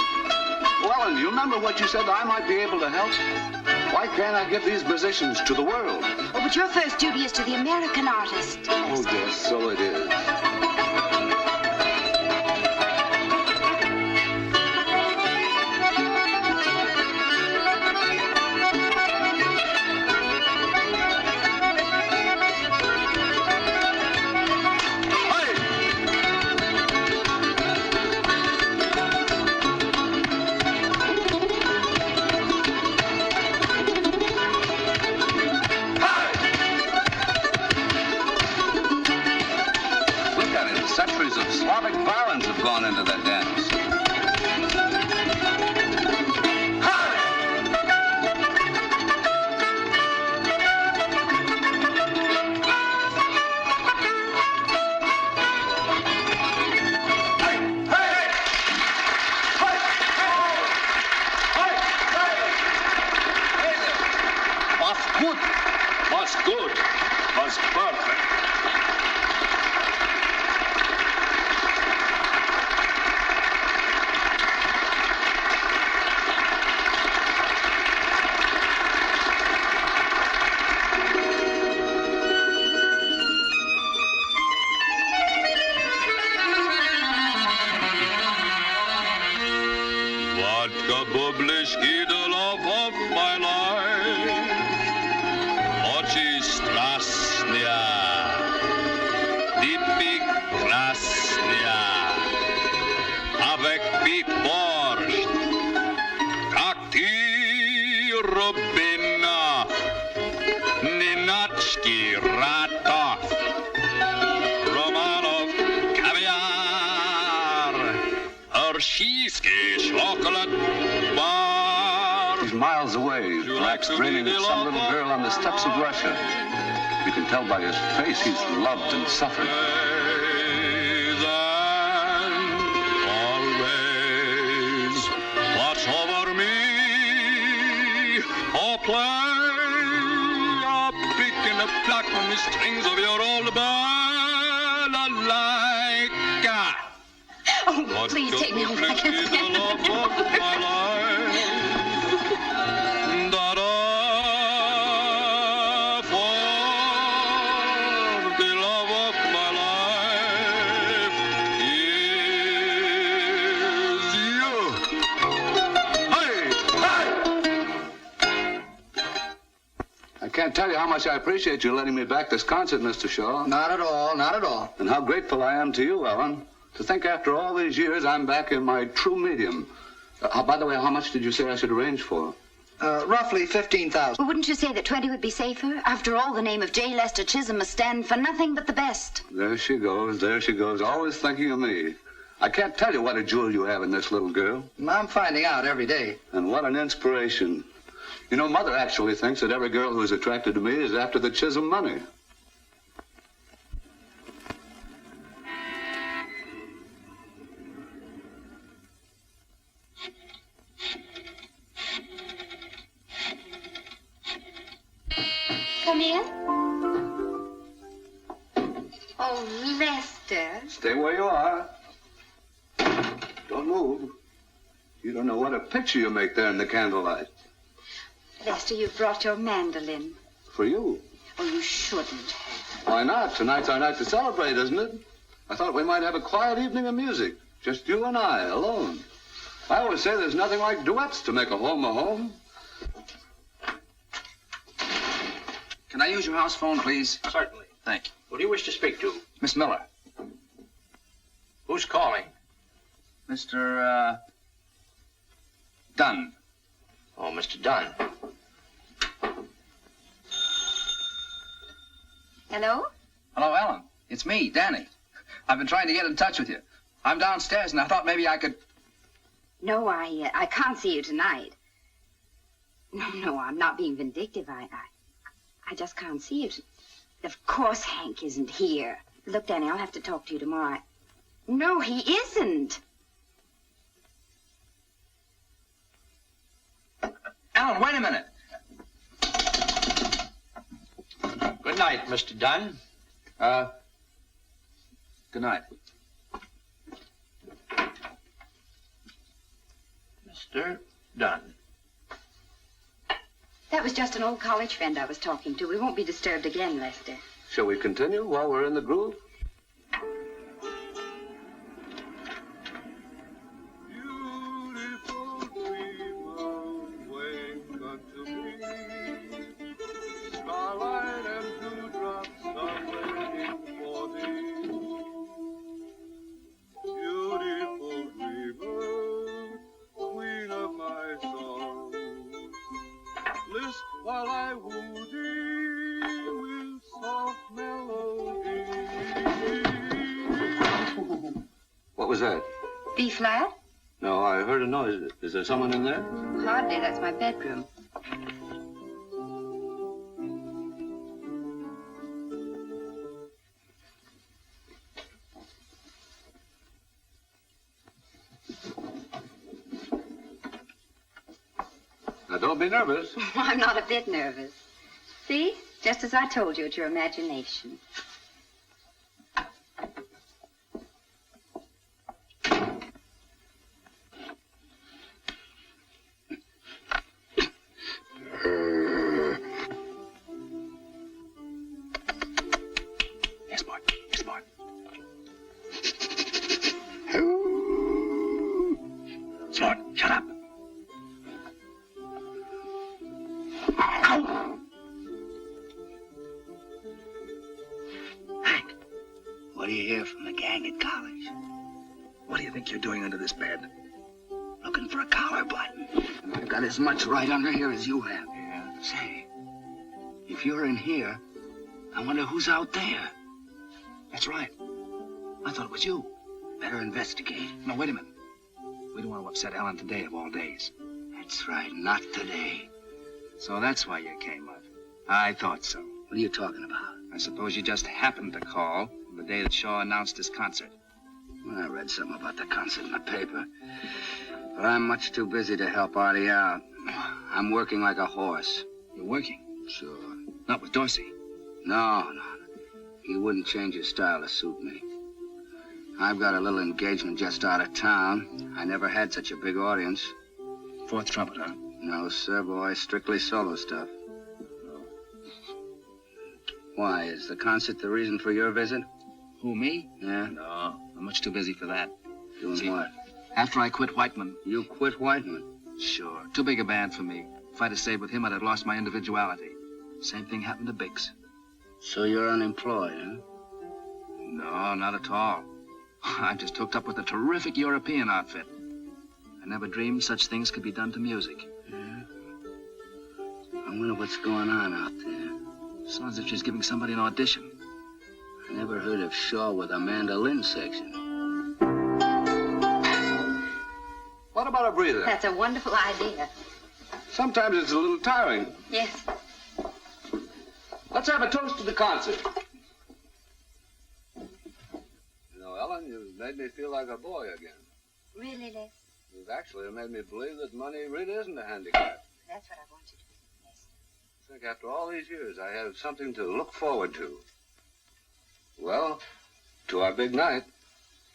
Well, Ellen, you remember what you said I might be able to help? Why can't I give these musicians to the world? Oh, but your first duty is to the American artist. Oh, yes, so it is. Centuries of Slavic violence have gone into that dance. Was good. Was perfect. Vodka bublish idol of my life. Oczy strasnia, dipik krasnia, avec big borscht, как ты, Robina, Ninachki, Ratov, Romanov, caviar, Hersheyski, chocolate bar. He's miles away, perhaps dreaming of some little girl on the steppes of Russia. You can tell by his face he's loved and suffered. Always watch over me, or play a pick and a pluck on the strings of your old balalaika. Oh, please take me home. I can't stand I can't tell you how much I appreciate you letting me back this concert, Mr. Shaw. Not at all, not at all. And how grateful I am to you, Ellen. To think after all these years I'm back in my true medium. By the way, how much did you say I should arrange for? Roughly 15,000. Well, wouldn't you say that 20 would be safer? After all, the name of J. Lester Chisholm must stand for nothing but the best. There she goes, always thinking of me. I can't tell you what a jewel you have in this little girl. I'm finding out every day. And what an inspiration. You know, Mother actually thinks that every girl who is attracted to me is after the Chisholm money. Come in. Lester. Stay where you are. Don't move. You don't know what a picture you make there in the candlelight. Lester, you've brought your mandolin. For you. Oh, you shouldn't. Why not? Tonight's our night to celebrate, isn't it? I thought we might have a quiet evening of music. Just you and I, alone. I always say there's nothing like duets to make a home a home. Can I use your house phone, please? Certainly. Thank you. Who do you wish to speak to? Miss Miller. Who's calling? Mr. Dunn. Oh, Mr. Dunn. Hello? Hello, Ellen. It's me, Danny. I've been trying to get in touch with you. I'm downstairs, and I thought maybe I could... No, I can't see you tonight. No, I'm not being vindictive. I just can't see you. Of course Hank isn't here. Look, Danny, I'll have to talk to you tomorrow. No, he isn't. Ellen, wait a minute. Good night, Mr. Dunn. Good night. Mr. Dunn. That was just an old college friend I was talking to. We won't be disturbed again, Lester. Shall we continue while we're in the groove? Starlight and dewdrops are waiting for thee. Beautiful dreamer, queen of my song, list while I woo thee with soft melody. What was that? B flat? No, I heard a noise. Is there someone in there? Hardly. That's my bedroom. Now, don't be nervous. I'm not a bit nervous. See? Just as I told you, it's your imagination. Yes, boy. Yes, boy. Smart, shut up. Hank, what do you hear from the gang at college? What do you think you're doing under this bed? Looking for a collar button. I've got as much right under here as you have. Yeah. Say, if you're in here, I wonder who's out there. That's right. I thought it was you. Better investigate. No, wait a minute. We don't want to upset Ellen today of all days. That's right, not today. So that's why you came up. I thought so. What are you talking about? I suppose you just happened to call the day that Shaw announced his concert. Well, I read something about the concert in the paper. But I'm much too busy to help Artie out. I'm working like a horse. You're working? Sure. Not with Dorsey. No. He wouldn't change his style to suit me. I've got a little engagement just out of town. I never had such a big audience. Fourth trumpet, huh? No, sir, boy. Strictly solo stuff. Why, is the concert the reason for your visit? Who, me? Yeah? No, I'm much too busy for that. Doing See, what? After I quit Whiteman. You quit Whiteman? Sure. Too big a band for me. If I'd have stayed with him, I'd have lost my individuality. Same thing happened to Biggs. So you're unemployed, huh? No, not at all. I'm just hooked up with a terrific European outfit. I never dreamed such things could be done to music. Yeah? I wonder what's going on out there. Sounds as if she's giving somebody an audition. I never heard of Shaw with a mandolin section. What about a breather? That's a wonderful idea. Sometimes it's a little tiring. Yes. Let's have a toast to the concert. You know, Ellen, you've made me feel like a boy again. Really, Les? You've actually made me believe that money really isn't a handicap. That's what I want you to do. I think after all these years, I have something to look forward to. Well, To our big night.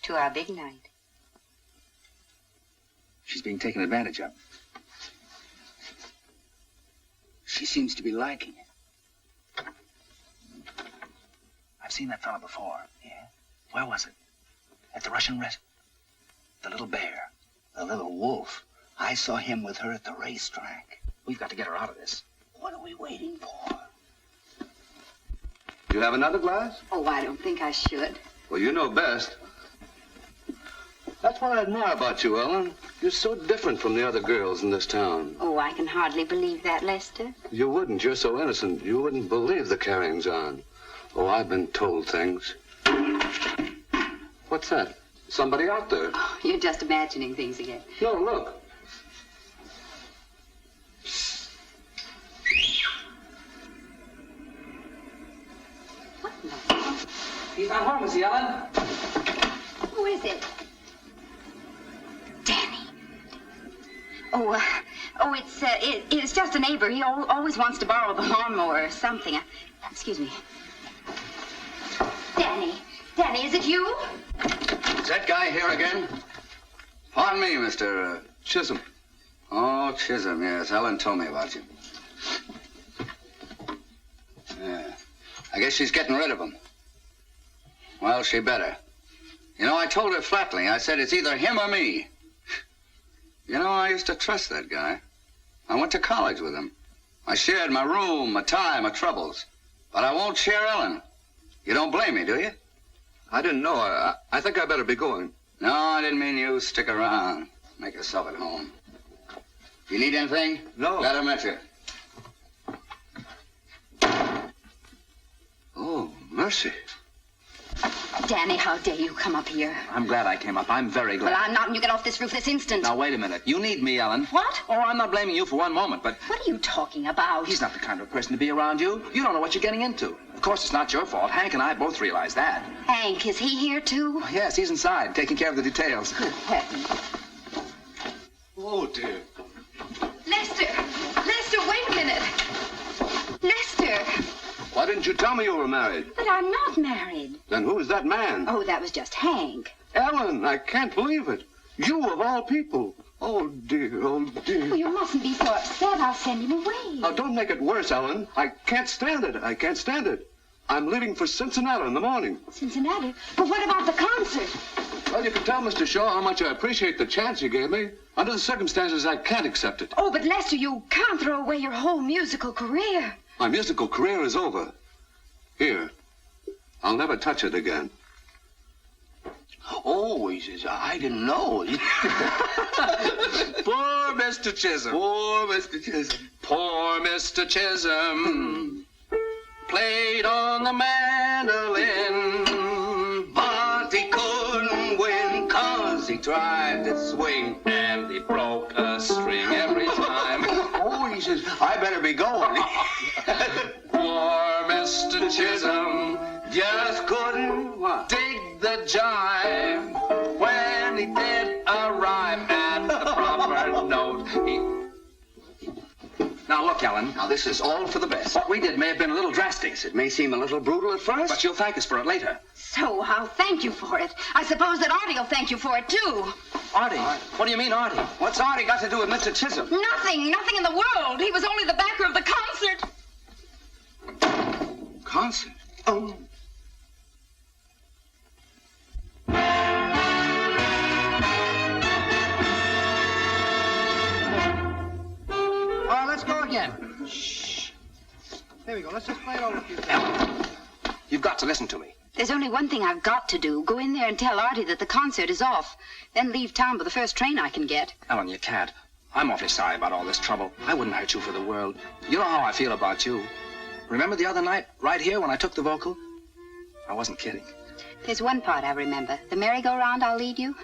To our big night. She's being taken advantage of. She seems to be liking it. I've seen that fella before. Yeah? Where was it? At the Russian rest. The little bear. The little wolf. I saw him with her at the racetrack. We've got to get her out of this. What are we waiting for? You have another glass? Oh, I don't think I should. Well, you know best. That's what I admire about you, Ellen. You're so different from the other girls in this town. Oh, I can hardly believe that, Lester. You wouldn't. You're so innocent. You wouldn't believe the carryings on. Oh, I've been told things. What's that? Somebody out there. Oh, you're just imagining things again. No, look. He's not home, is he, Ellen? Who is it? Danny. Oh, it's just a neighbor. He always wants to borrow the lawnmower or something. Excuse me. Danny, is it you? Is that guy here again? Pardon me, Mr. Chisholm. Oh, Chisholm, yes. Ellen told me about you. Yeah. I guess she's getting rid of him. Well, she better. You know, I told her flatly. I said it's either him or me. You know, I used to trust that guy. I went to college with him. I shared my room, my time, my troubles. But I won't share Ellen. You don't blame me, do you? I didn't know. I think I better be going. No, I didn't mean you. Stick around. Make yourself at home. You need anything? No. Glad I met you. Oh, mercy. Danny, how dare you come up here? I'm glad I came up. I'm very glad. Well, I'm not, and you get off this roof this instant. Now, wait a minute. You need me, Ellen. What? Oh, I'm not blaming you for one moment, but... What are you talking about? He's not the kind of person to be around you. You don't know what you're getting into. Of course, it's not your fault. Hank and I both realize that. Hank, is he here, too? Oh, yes, he's inside, taking care of the details. Good heavens. Oh, dear. Lester, wait a minute. Lester, Why didn't you tell me you were married? but I'm not married. Then who is that man? Oh, that was just Hank. Ellen, I can't believe it. You of all people. Oh, dear, oh, dear. Oh, you mustn't be so upset. I'll send him away. Now, don't make it worse, Ellen. I can't stand it. I can't stand it. I'm leaving for Cincinnati in the morning. Cincinnati? But what about the concert? Well, you can tell Mr. Shaw how much I appreciate the chance you gave me. Under the circumstances, I can't accept it. Oh, but Lester, you can't throw away your whole musical career. My musical career is over. Here. I'll never touch it again. Oh, he says, I didn't know. Poor Mr. Chisholm. Poor Mr. Chisholm. Poor Mr. Chisholm played on the mandolin, But he couldn't win 'cause he tried to swing. and he broke a string every time. Oh, he says, I better be going. Poor Mr. Chisholm just couldn't dig the jive. When he did arrive at the proper note, Now, look, Ellen. Now, this is all for the best. What we did may have been a little drastic. It may seem a little brutal at first. But you'll thank us for it later. So I'll thank you for it. I suppose that Artie will thank you for it, too. Artie? What do you mean, Artie? What's Artie got to do with Mr. Chisholm? Nothing in the world. He was only the backer of the concert. Concert? Oh. All right, let's go again. Shh. There we go. Let's just play it over a few times. You've got to listen to me. There's only one thing I've got to do. Go in there and tell Artie that the concert is off. Then leave town by the first train I can get. Ellen, you can't. I'm awfully sorry about all this trouble. I wouldn't hurt you for the world. You know how I feel about you. Remember the other night, right here, when I took the vocal? I wasn't kidding. There's one part I remember. The merry-go-round I'll lead you.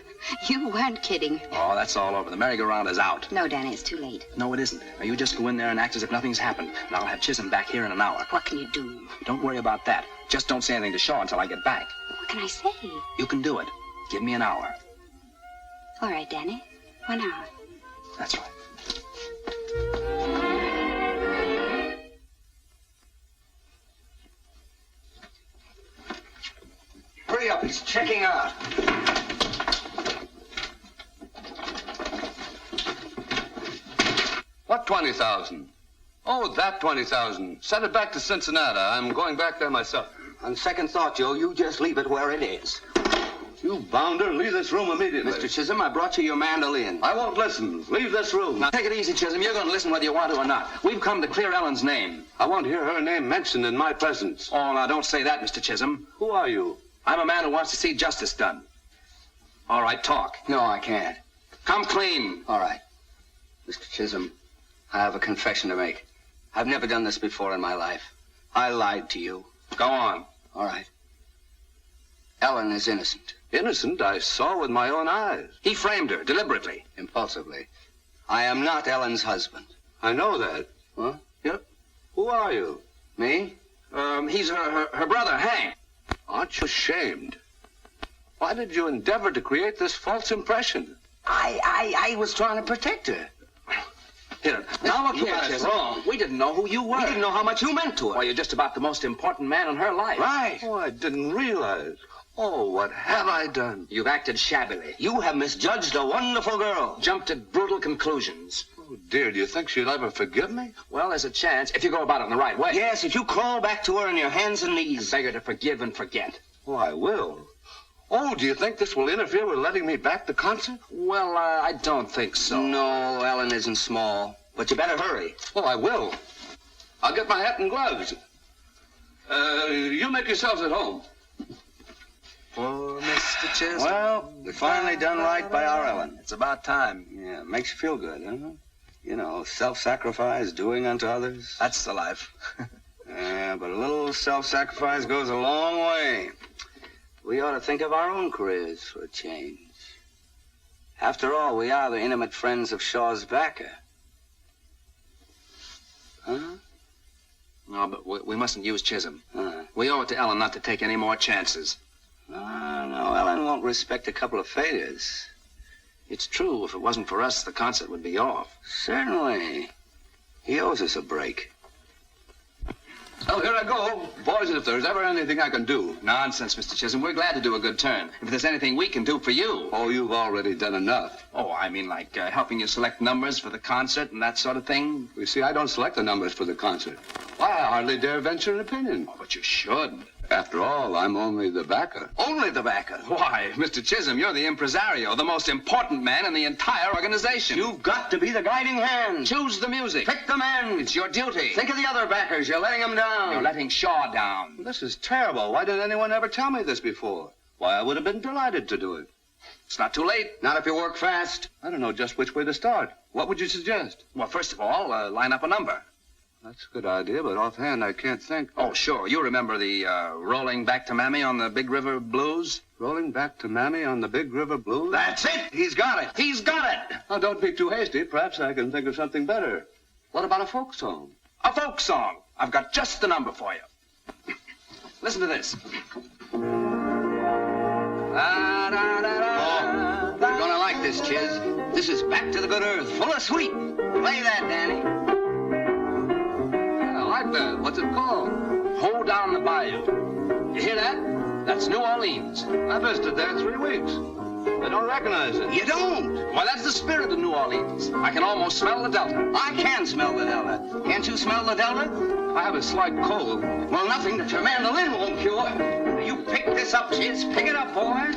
You weren't kidding. Oh, that's all over. The merry-go-round is out. No, Danny, it's too late. No, it isn't. Now, you just go in there and act as if nothing's happened. And I'll have Chisholm back here in an hour. What can you do? Don't worry about that. Just don't say anything to Shaw until I get back. What can I say? You can do it. Give me an hour. All right, Danny. 1 hour. That's right. Hurry up, He's checking out. What 20,000? Oh, that 20,000. Send it back to Cincinnati. I'm going back there myself. On second thought, Joe, you just leave it where it is. You bounder, leave this room immediately. Mr. Chisholm, I brought you your mandolin. I won't listen. Leave this room. Now, take it easy, Chisholm. You're going to listen whether you want to or not. We've come to clear Ellen's name. I won't hear her name mentioned in my presence. Oh, now, don't say that, Mr. Chisholm. Who are you? I'm a man who wants to see justice done. All right, talk. No, I can't. Come clean. All right. Mr. Chisholm, I have a confession to make. I've never done this before in my life. I lied to you. Go on. All right. Ellen is innocent. Innocent? I saw with my own eyes. He framed her, deliberately. Impulsively. I am not Ellen's husband. I know that. Huh? Yep. Who are you? Me? He's her brother, Hank. Aren't you ashamed? Why did you endeavor to create this false impression? I was trying to protect her. Here, now look here, Chisholm. Wrong. We didn't know who you were. We didn't know how much you meant to her. Well, you're just about the most important man in her life. Right. Oh, I didn't realize. Oh, what have I done? You've acted shabbily. You have misjudged a wonderful girl. Jumped at brutal conclusions. Oh, dear, do you think she'll ever forgive me? Well, there's a chance if you go about it in the right way. Yes, if you crawl back to her on your hands and knees. Beg her to forgive and forget. Oh, I will. Oh, do you think this will interfere with letting me back the concert? Well, I don't think so. No, Ellen isn't small. But you better hurry. Oh, I will. I'll get my hat and gloves. You make yourselves at home. Poor Mr. Chisholm. Well, we finally done right by our Ellen. It's about time. Yeah, makes you feel good, huh? You know, self-sacrifice, doing unto others. That's the life. Yeah, but a little self-sacrifice goes a long way. We ought to think of our own careers for a change. After all, we are the intimate friends of Shaw's backer. Huh? No, but we mustn't use Chisholm. We owe it to Ellen not to take any more chances. No, Ellen won't respect a couple of failures. It's true. If it wasn't for us, the concert would be off. Certainly. He owes us a break. Well, here I go. Boys, if there's ever anything I can do. Nonsense, Mr. Chisholm. We're glad to do a good turn. If there's anything we can do for you. Oh, you've already done enough. Oh, I mean like helping you select numbers for the concert and that sort of thing. You see, I don't select the numbers for the concert. Why, I hardly dare venture an opinion. Oh, but you should. After all, I'm only the backer. Only the backer? Why, Mr. Chisholm, you're the impresario, the most important man in the entire organization. You've got to be the guiding hand. Choose the music. Pick the men. It's your duty. Think of the other backers. You're letting them down. You're letting Shaw down. This is terrible. Why didn't anyone ever tell me this before? Why, I would have been delighted to do it. It's not too late. Not if you work fast. I don't know just which way to start. What would you suggest? Well, first of all, line up a number. That's a good idea, but offhand I can't think. Oh, sure. You remember the Rolling Back to Mammy on the Big River Blues? Rolling Back to Mammy on the Big River Blues? That's it. He's got it. He's got it. Now, don't be too hasty. Perhaps I can think of something better. What about a folk song? A folk song. I've got just the number for you. Listen to this. Oh, you're gonna like this, Chiz. This is Back to the Good Earth, full of sweet. Play that, Danny. I like that. What's it called? Hold Down the Bayou. You hear that? That's New Orleans. I visited there 3 weeks. I don't recognize it. You don't? Well, that's the spirit of New Orleans. I can almost smell the Delta. I can smell the Delta. Can't you smell the Delta? I have a slight cold. Well, nothing that your mandolin won't cure. You pick this up, Chiz. Pick it up, boy.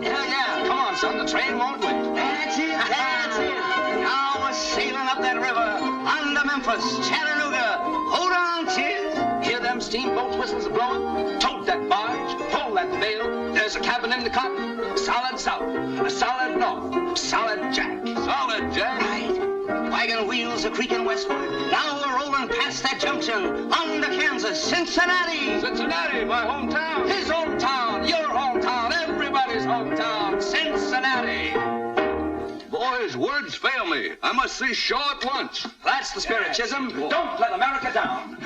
Yeah. Come on, son. The train won't wait. That's it. That's it. Now we're sailing up that river. On to Memphis, Chattanooga. Hold on, Chiz. Hear them steamboat whistles blowing? Tote that barge, pull that bale. There's a cabin in the cotton. Solid south, a solid north, solid Jack. Solid Jack? Right. Wagon wheels are creaking westward. Now we're rolling past that junction. On to Kansas, Cincinnati. Cincinnati, my hometown. His hometown, your hometown, everybody's hometown. Cincinnati. Boys, words fail me. I must see Shaw at once. That's the spirit, Chisholm. Don't let America down.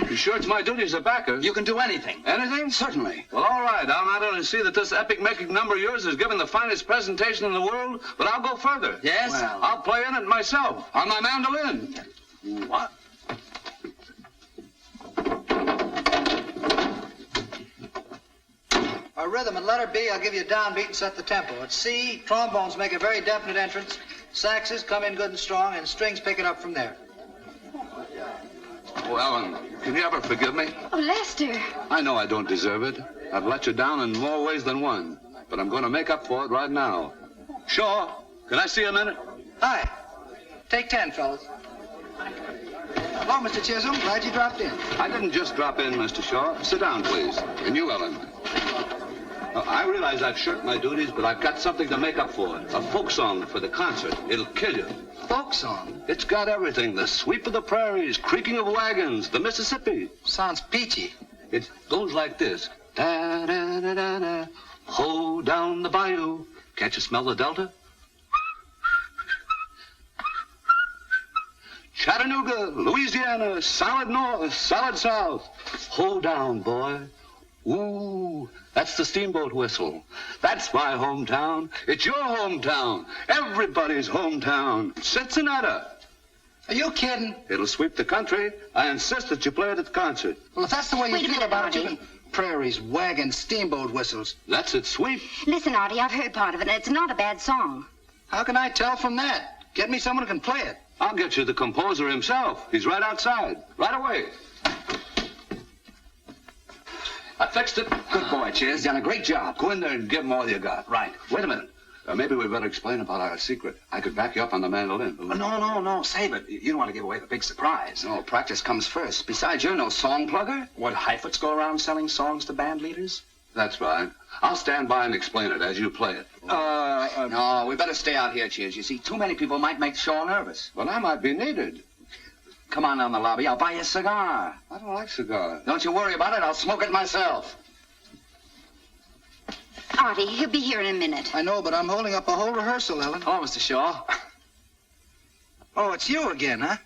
You sure it's my duty as a backer? You can do anything. Anything? Certainly. Well, all right. I'll not only see that this epic-making number of yours is given the finest presentation in the world, but I'll go further. Yes? Well, I'll play in it myself, on my mandolin. What? Our rhythm at letter B, I'll give you a downbeat and set the tempo. At C, trombones make a very definite entrance. Saxes come in good and strong, and strings pick it up from there. Oh, Ellen, can you ever forgive me? Oh, Lester. I know I don't deserve it. I've let you down in more ways than one. But I'm going to make up for it right now. Shaw, can I see a minute? Hi. Take 10, fellas. Hello, Mr. Chisholm. Glad you dropped in. I didn't just drop in, Mr. Shaw. Sit down, please. And you, Ellen. I realize I've shirked my duties, but I've got something to make up for it. A folk song for the concert. It'll kill you. Folk song? It's got everything. The sweep of the prairies, creaking of wagons, the Mississippi. Sounds peachy. It goes like this. Da-da-da-da-da. Ho down the bayou. Can't you smell the delta? Chattanooga, Louisiana, solid north, solid south. Ho down, boy. Ooh, that's the steamboat whistle. That's my hometown. It's your hometown. Everybody's hometown. Cincinnati. Are you kidding? It'll sweep the country. I insist that you play it at the concert. Well, if that's the way you Wait a feel minute, about it, you Artie. can... Prairies, wagons, steamboat whistles. That's it, sweep. Listen, Artie, I've heard part of it, and it's not a bad song. How can I tell from that? Get me someone who can play it. I'll get you the composer himself. He's right outside. Right away. I fixed it. Good boy, Chiz. Done a great job. Go in there and give him all you got. Right. Wait a minute. Maybe we better explain about our secret. I could back you up on the mandolin. No. Save it. You don't want to give away the big surprise. No, practice comes first. Besides, you're no song plugger. What, Heifetz go around selling songs to band leaders? That's right. I'll stand by and explain it as you play it. No, we better stay out here, Chiz. You see, too many people might make Shaw nervous. Well, I might be needed. Come on down the lobby. I'll buy you a cigar. I don't like cigars. Don't you worry about it. I'll smoke it myself. Artie, he'll be here in a minute. I know, but I'm holding up a whole rehearsal, Ellen. Hello, Mr. Shaw. Oh, it's you again, huh?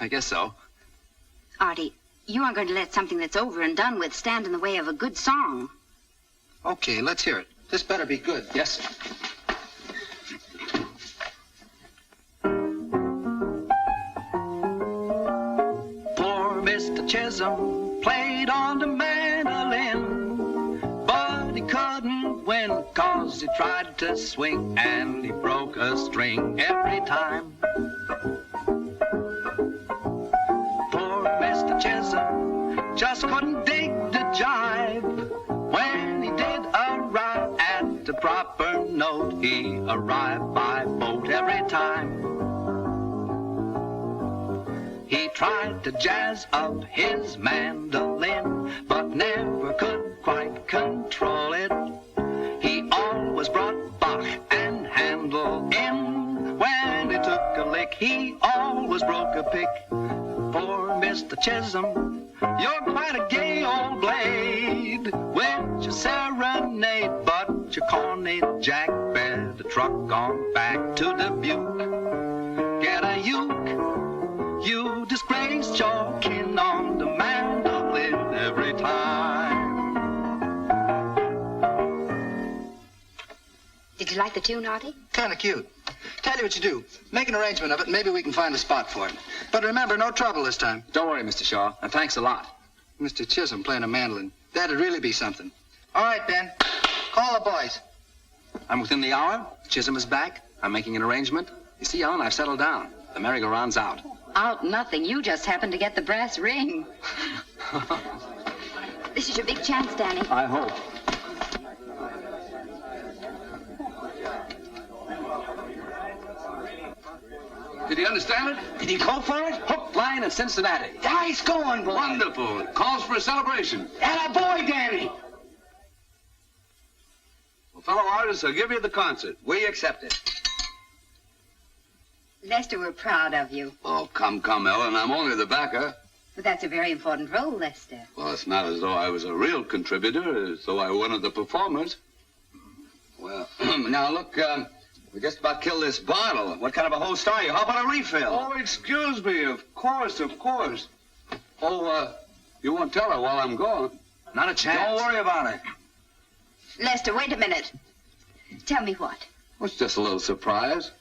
I guess so. Artie, you aren't going to let something that's over and done with stand in the way of a good song. Okay, let's hear it. This better be good. Yes, sir. Poor Mr. Chisholm played on the mandolin, but he couldn't win 'cause he tried to swing and he broke a string every time. Poor Mr. Chisholm just couldn't dig the jive. When he did arrive at the proper note, he arrived by boat every time. He tried to jazz up his mandolin, but never could quite control it. He always brought Bach and Handel in. When he took a lick, he always broke a pick. Poor Mr. Chisholm, you're quite a gay old blade with your serenade, but your corny Jack better truck on back to Dubuque. Get a uke. You disgraced your kin on the mandolin every time. Did you like the tune, Artie? Kind of cute. Tell you what you do. Make an arrangement of it, and maybe we can find a spot for it. But remember, no trouble this time. Don't worry, Mr. Shaw, and thanks a lot. Mr. Chisholm playing a mandolin. That'd really be something. All right, Ben. Call the boys. I'm within the hour. Chisholm is back. I'm making an arrangement. You see, Ellen, I've settled down. The merry-go-round's out. Out nothing. You just happened to get the brass ring. This is your big chance, Danny. I hope. Did he understand it? Did he go for it? Hook, line, and Cincinnati. Nice going, boy. Wonderful. Calls for a celebration. And a boy, Danny. Well, fellow artists, I'll give you the concert. We accept it. Lester, we're proud of you. Oh, come, Ellen. I'm only the backer. But that's a very important role, Lester. Well, it's not as though I was a real contributor, as though I were one of the performers. Well, now look, we just about killed this bottle. What kind of a host are you? How about a refill? Oh, excuse me. Of course. Oh, you won't tell her while I'm gone. Not a chance. Don't worry about it. Lester, wait a minute. Tell me what. Well, it's just a little surprise.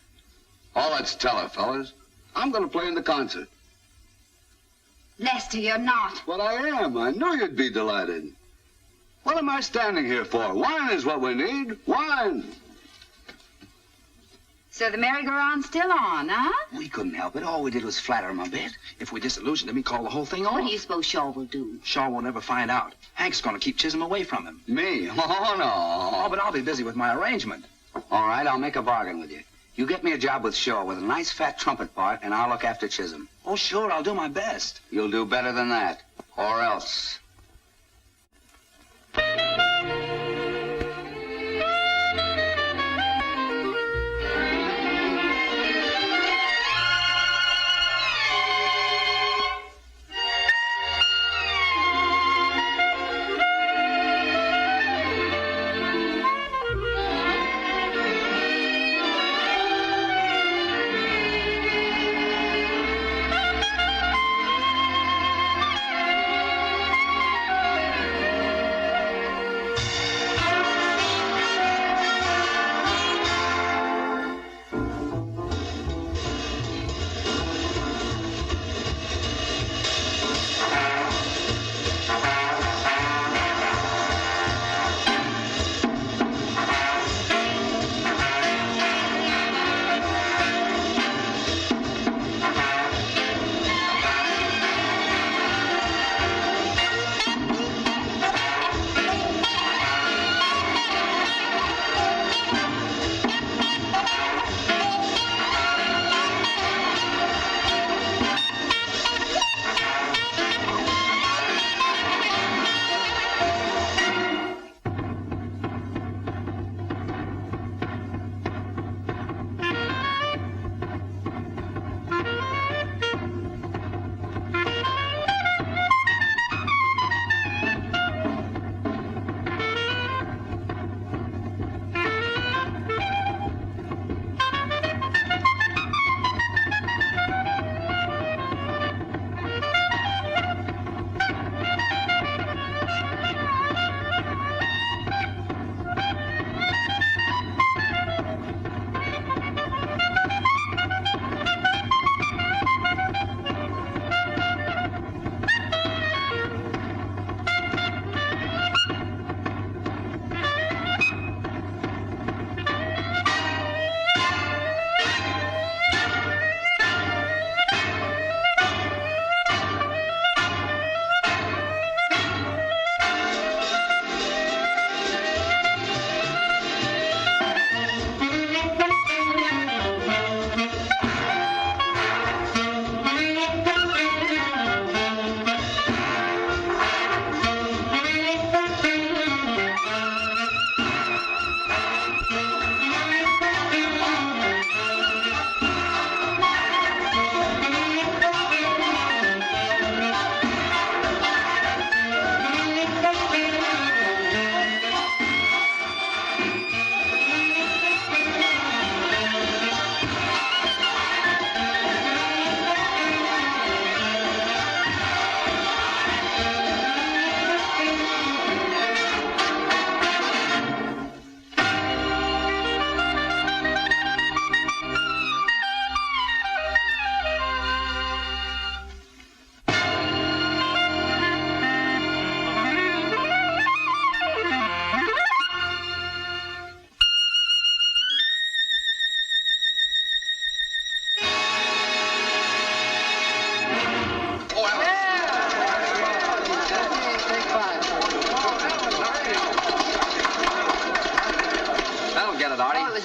All let's tell her, fellas. I'm going to play in the concert. Lester, you're not. Well, I am. I knew you'd be delighted. What am I standing here for? Wine is what we need. Wine. So the merry-go-round's still on, huh? We couldn't help it. All we did was flatter him a bit. If we disillusioned him, he'd call the whole thing off. What do you suppose Shaw will do? Shaw won't ever find out. Hank's going to keep Chisholm away from him. Me? Oh, no. Oh, but I'll be busy with my arrangement. All right, I'll make a bargain with you. You get me a job with Shaw with a nice fat trumpet part, and I'll look after Chisholm. Oh, sure, I'll do my best. You'll do better than that. Or else.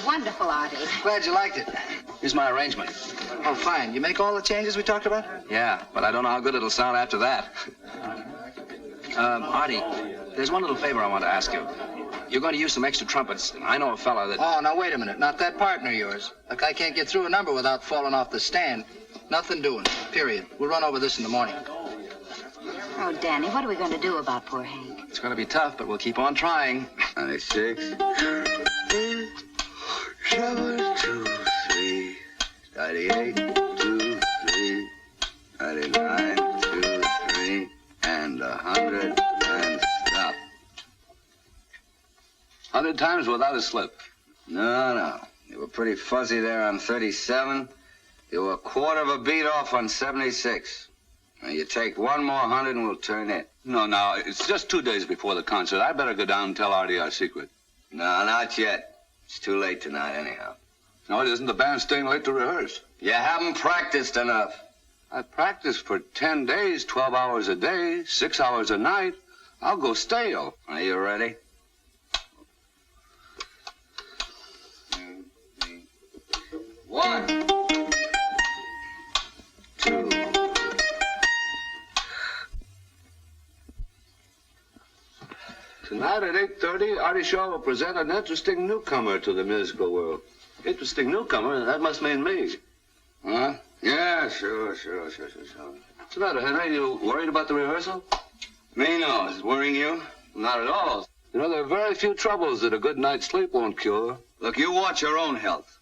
Wonderful, Artie. Glad you liked it. Here's my arrangement. Oh, fine. You make all the changes we talked about? Yeah, but I don't know how good it'll sound after that. Artie, there's one little favor I want to ask you. You're going to use some extra trumpets. I know a fella that... Oh, now, wait a minute. Not that partner of yours. Look, I can't get through a number without falling off the stand. Nothing doing. Period. We'll run over this in the morning. Oh, Danny, what are we going to do about poor Hank? It's going to be tough, but we'll keep on trying. 96. 7, 2, 3. 98, 2, 3. 99, 2, 3. And 100, and stop. 100 times without a slip. No. You were pretty fuzzy there on 37. You were a quarter of a beat off on 76. Now, you take one more 100 and we'll turn it. No, now, it's just 2 days before the concert. I better go down and tell Artie our secret. No, not yet. It's too late tonight, anyhow. No, it isn't. The band's staying late to rehearse. You haven't practiced enough. I practiced for 10 days, 12 hours a day, 6 hours a night. I'll go stale. Are you ready? One, two. Tonight at 8:30, Artie Shaw will present an interesting newcomer to the musical world. Interesting newcomer? That must mean me. Huh? Yeah, sure. What's the matter, Henry? You worried about the rehearsal? Me, no. Is it worrying you? Not at all. You know, there are very few troubles that a good night's sleep won't cure. Look, you watch your own health.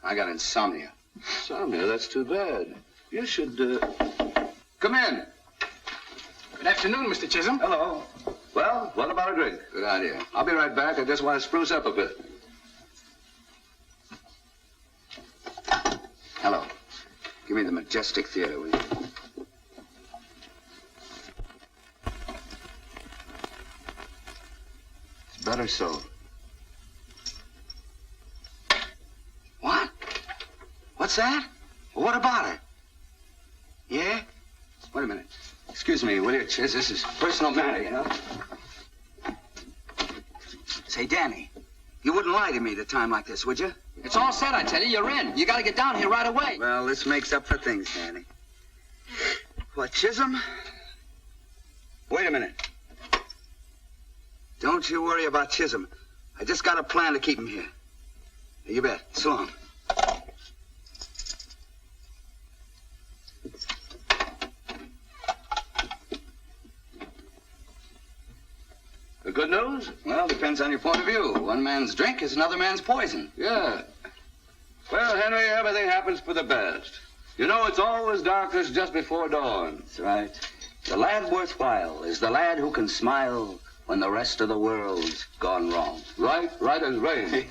I got insomnia. Insomnia? That's too bad. You should, come in. Good afternoon, Mr. Chisholm. Hello. Well, what about a drink? Good idea. I'll be right back. I just want to spruce up a bit. Hello. Give me the Majestic Theater, will you? It's better so. What? What's that? Well, what about it? Yeah? Wait a minute. Excuse me, will you, Chiz? This is personal matter, you know? Say, Danny, you wouldn't lie to me at a time like this, would you? It's all set, I tell you. You're in. You got to get down here right away. Well, this makes up for things, Danny. What, Chisholm? Wait a minute. Don't you worry about Chisholm. I just got a plan to keep him here. You bet. So long. The good news? Well, depends on your point of view. One man's drink is another man's poison. Yeah. Well, Henry, everything happens for the best. You know, it's always darkest just before dawn. That's right. The lad worthwhile is the lad who can smile when the rest of the world's gone wrong. Right as rain.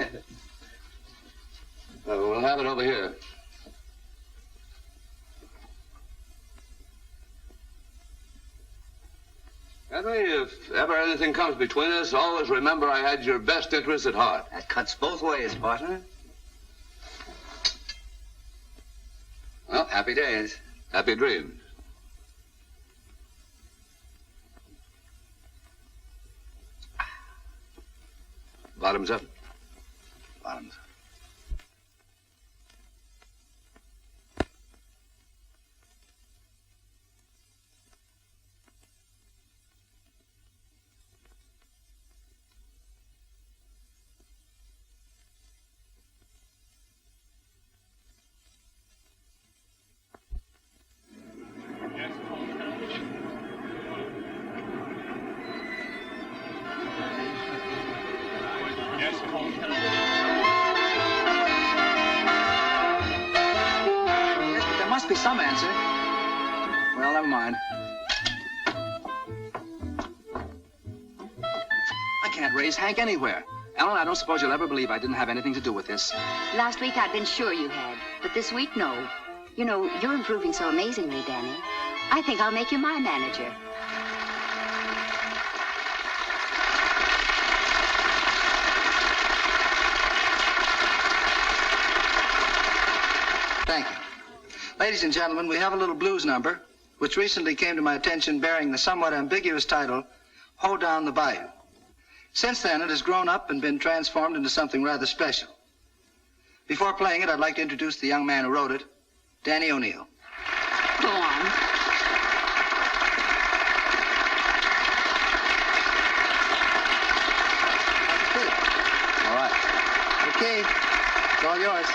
We'll have it over here. Henry, if ever anything comes between us, always remember I had your best interests at heart. That cuts both ways, partner. Well, happy days. Happy dreams. Bottoms up. Bottoms up. Yes, but there must be some answer. Well, never mind. I can't raise Hank anywhere. Ellen, I don't suppose you'll ever believe I didn't have anything to do with this. Last week I'd been sure you had, but this week, no. You know, you're improving so amazingly, Danny. I think I'll make you my manager. Thank you. Ladies and gentlemen, we have a little blues number, which recently came to my attention bearing the somewhat ambiguous title, Ho Down the Bayou. Since then, it has grown up and been transformed into something rather special. Before playing it, I'd like to introduce the young man who wrote it, Danny O'Neill. Go on. All right. Okay. It's all yours.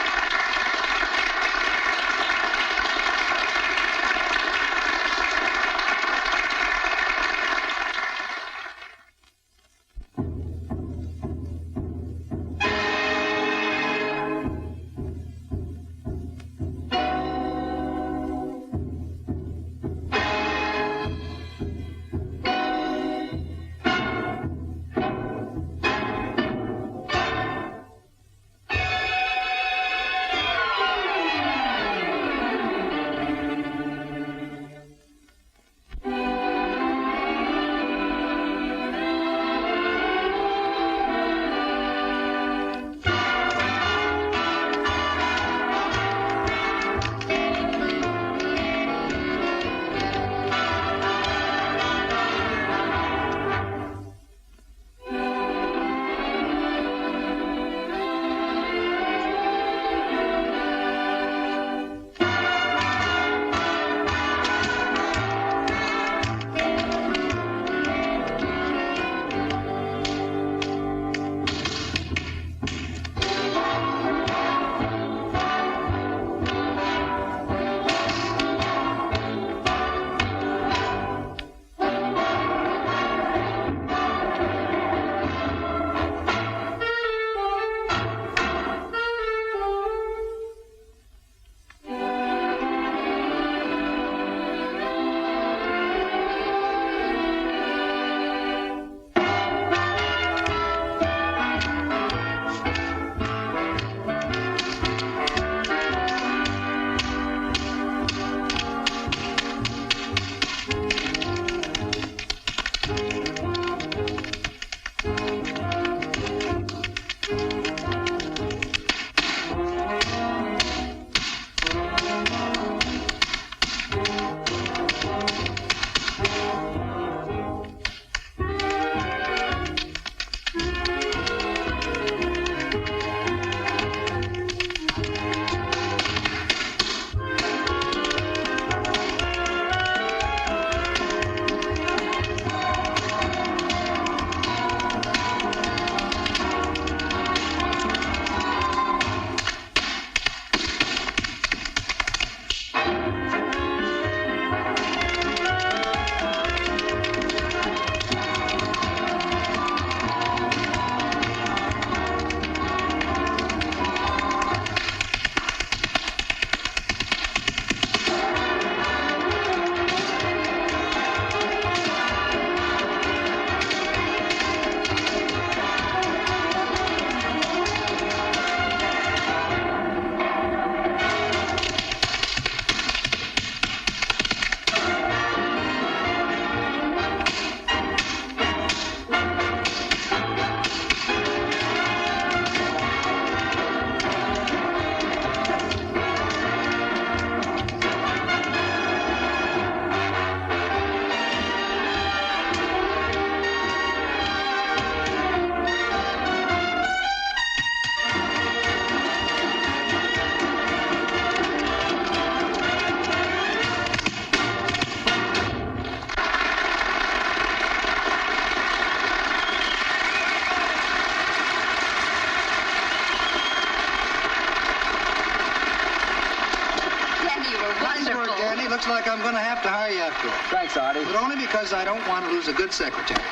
looks like I'm going to have to hire you after all. Thanks, Artie. But only because I don't want to lose a good secretary.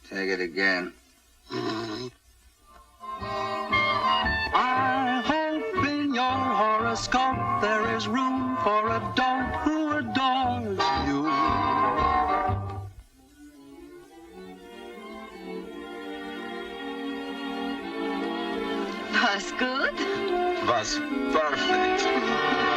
Take it again. I hope in your horoscope there is room for a dope who adores you. Was good? Was perfect.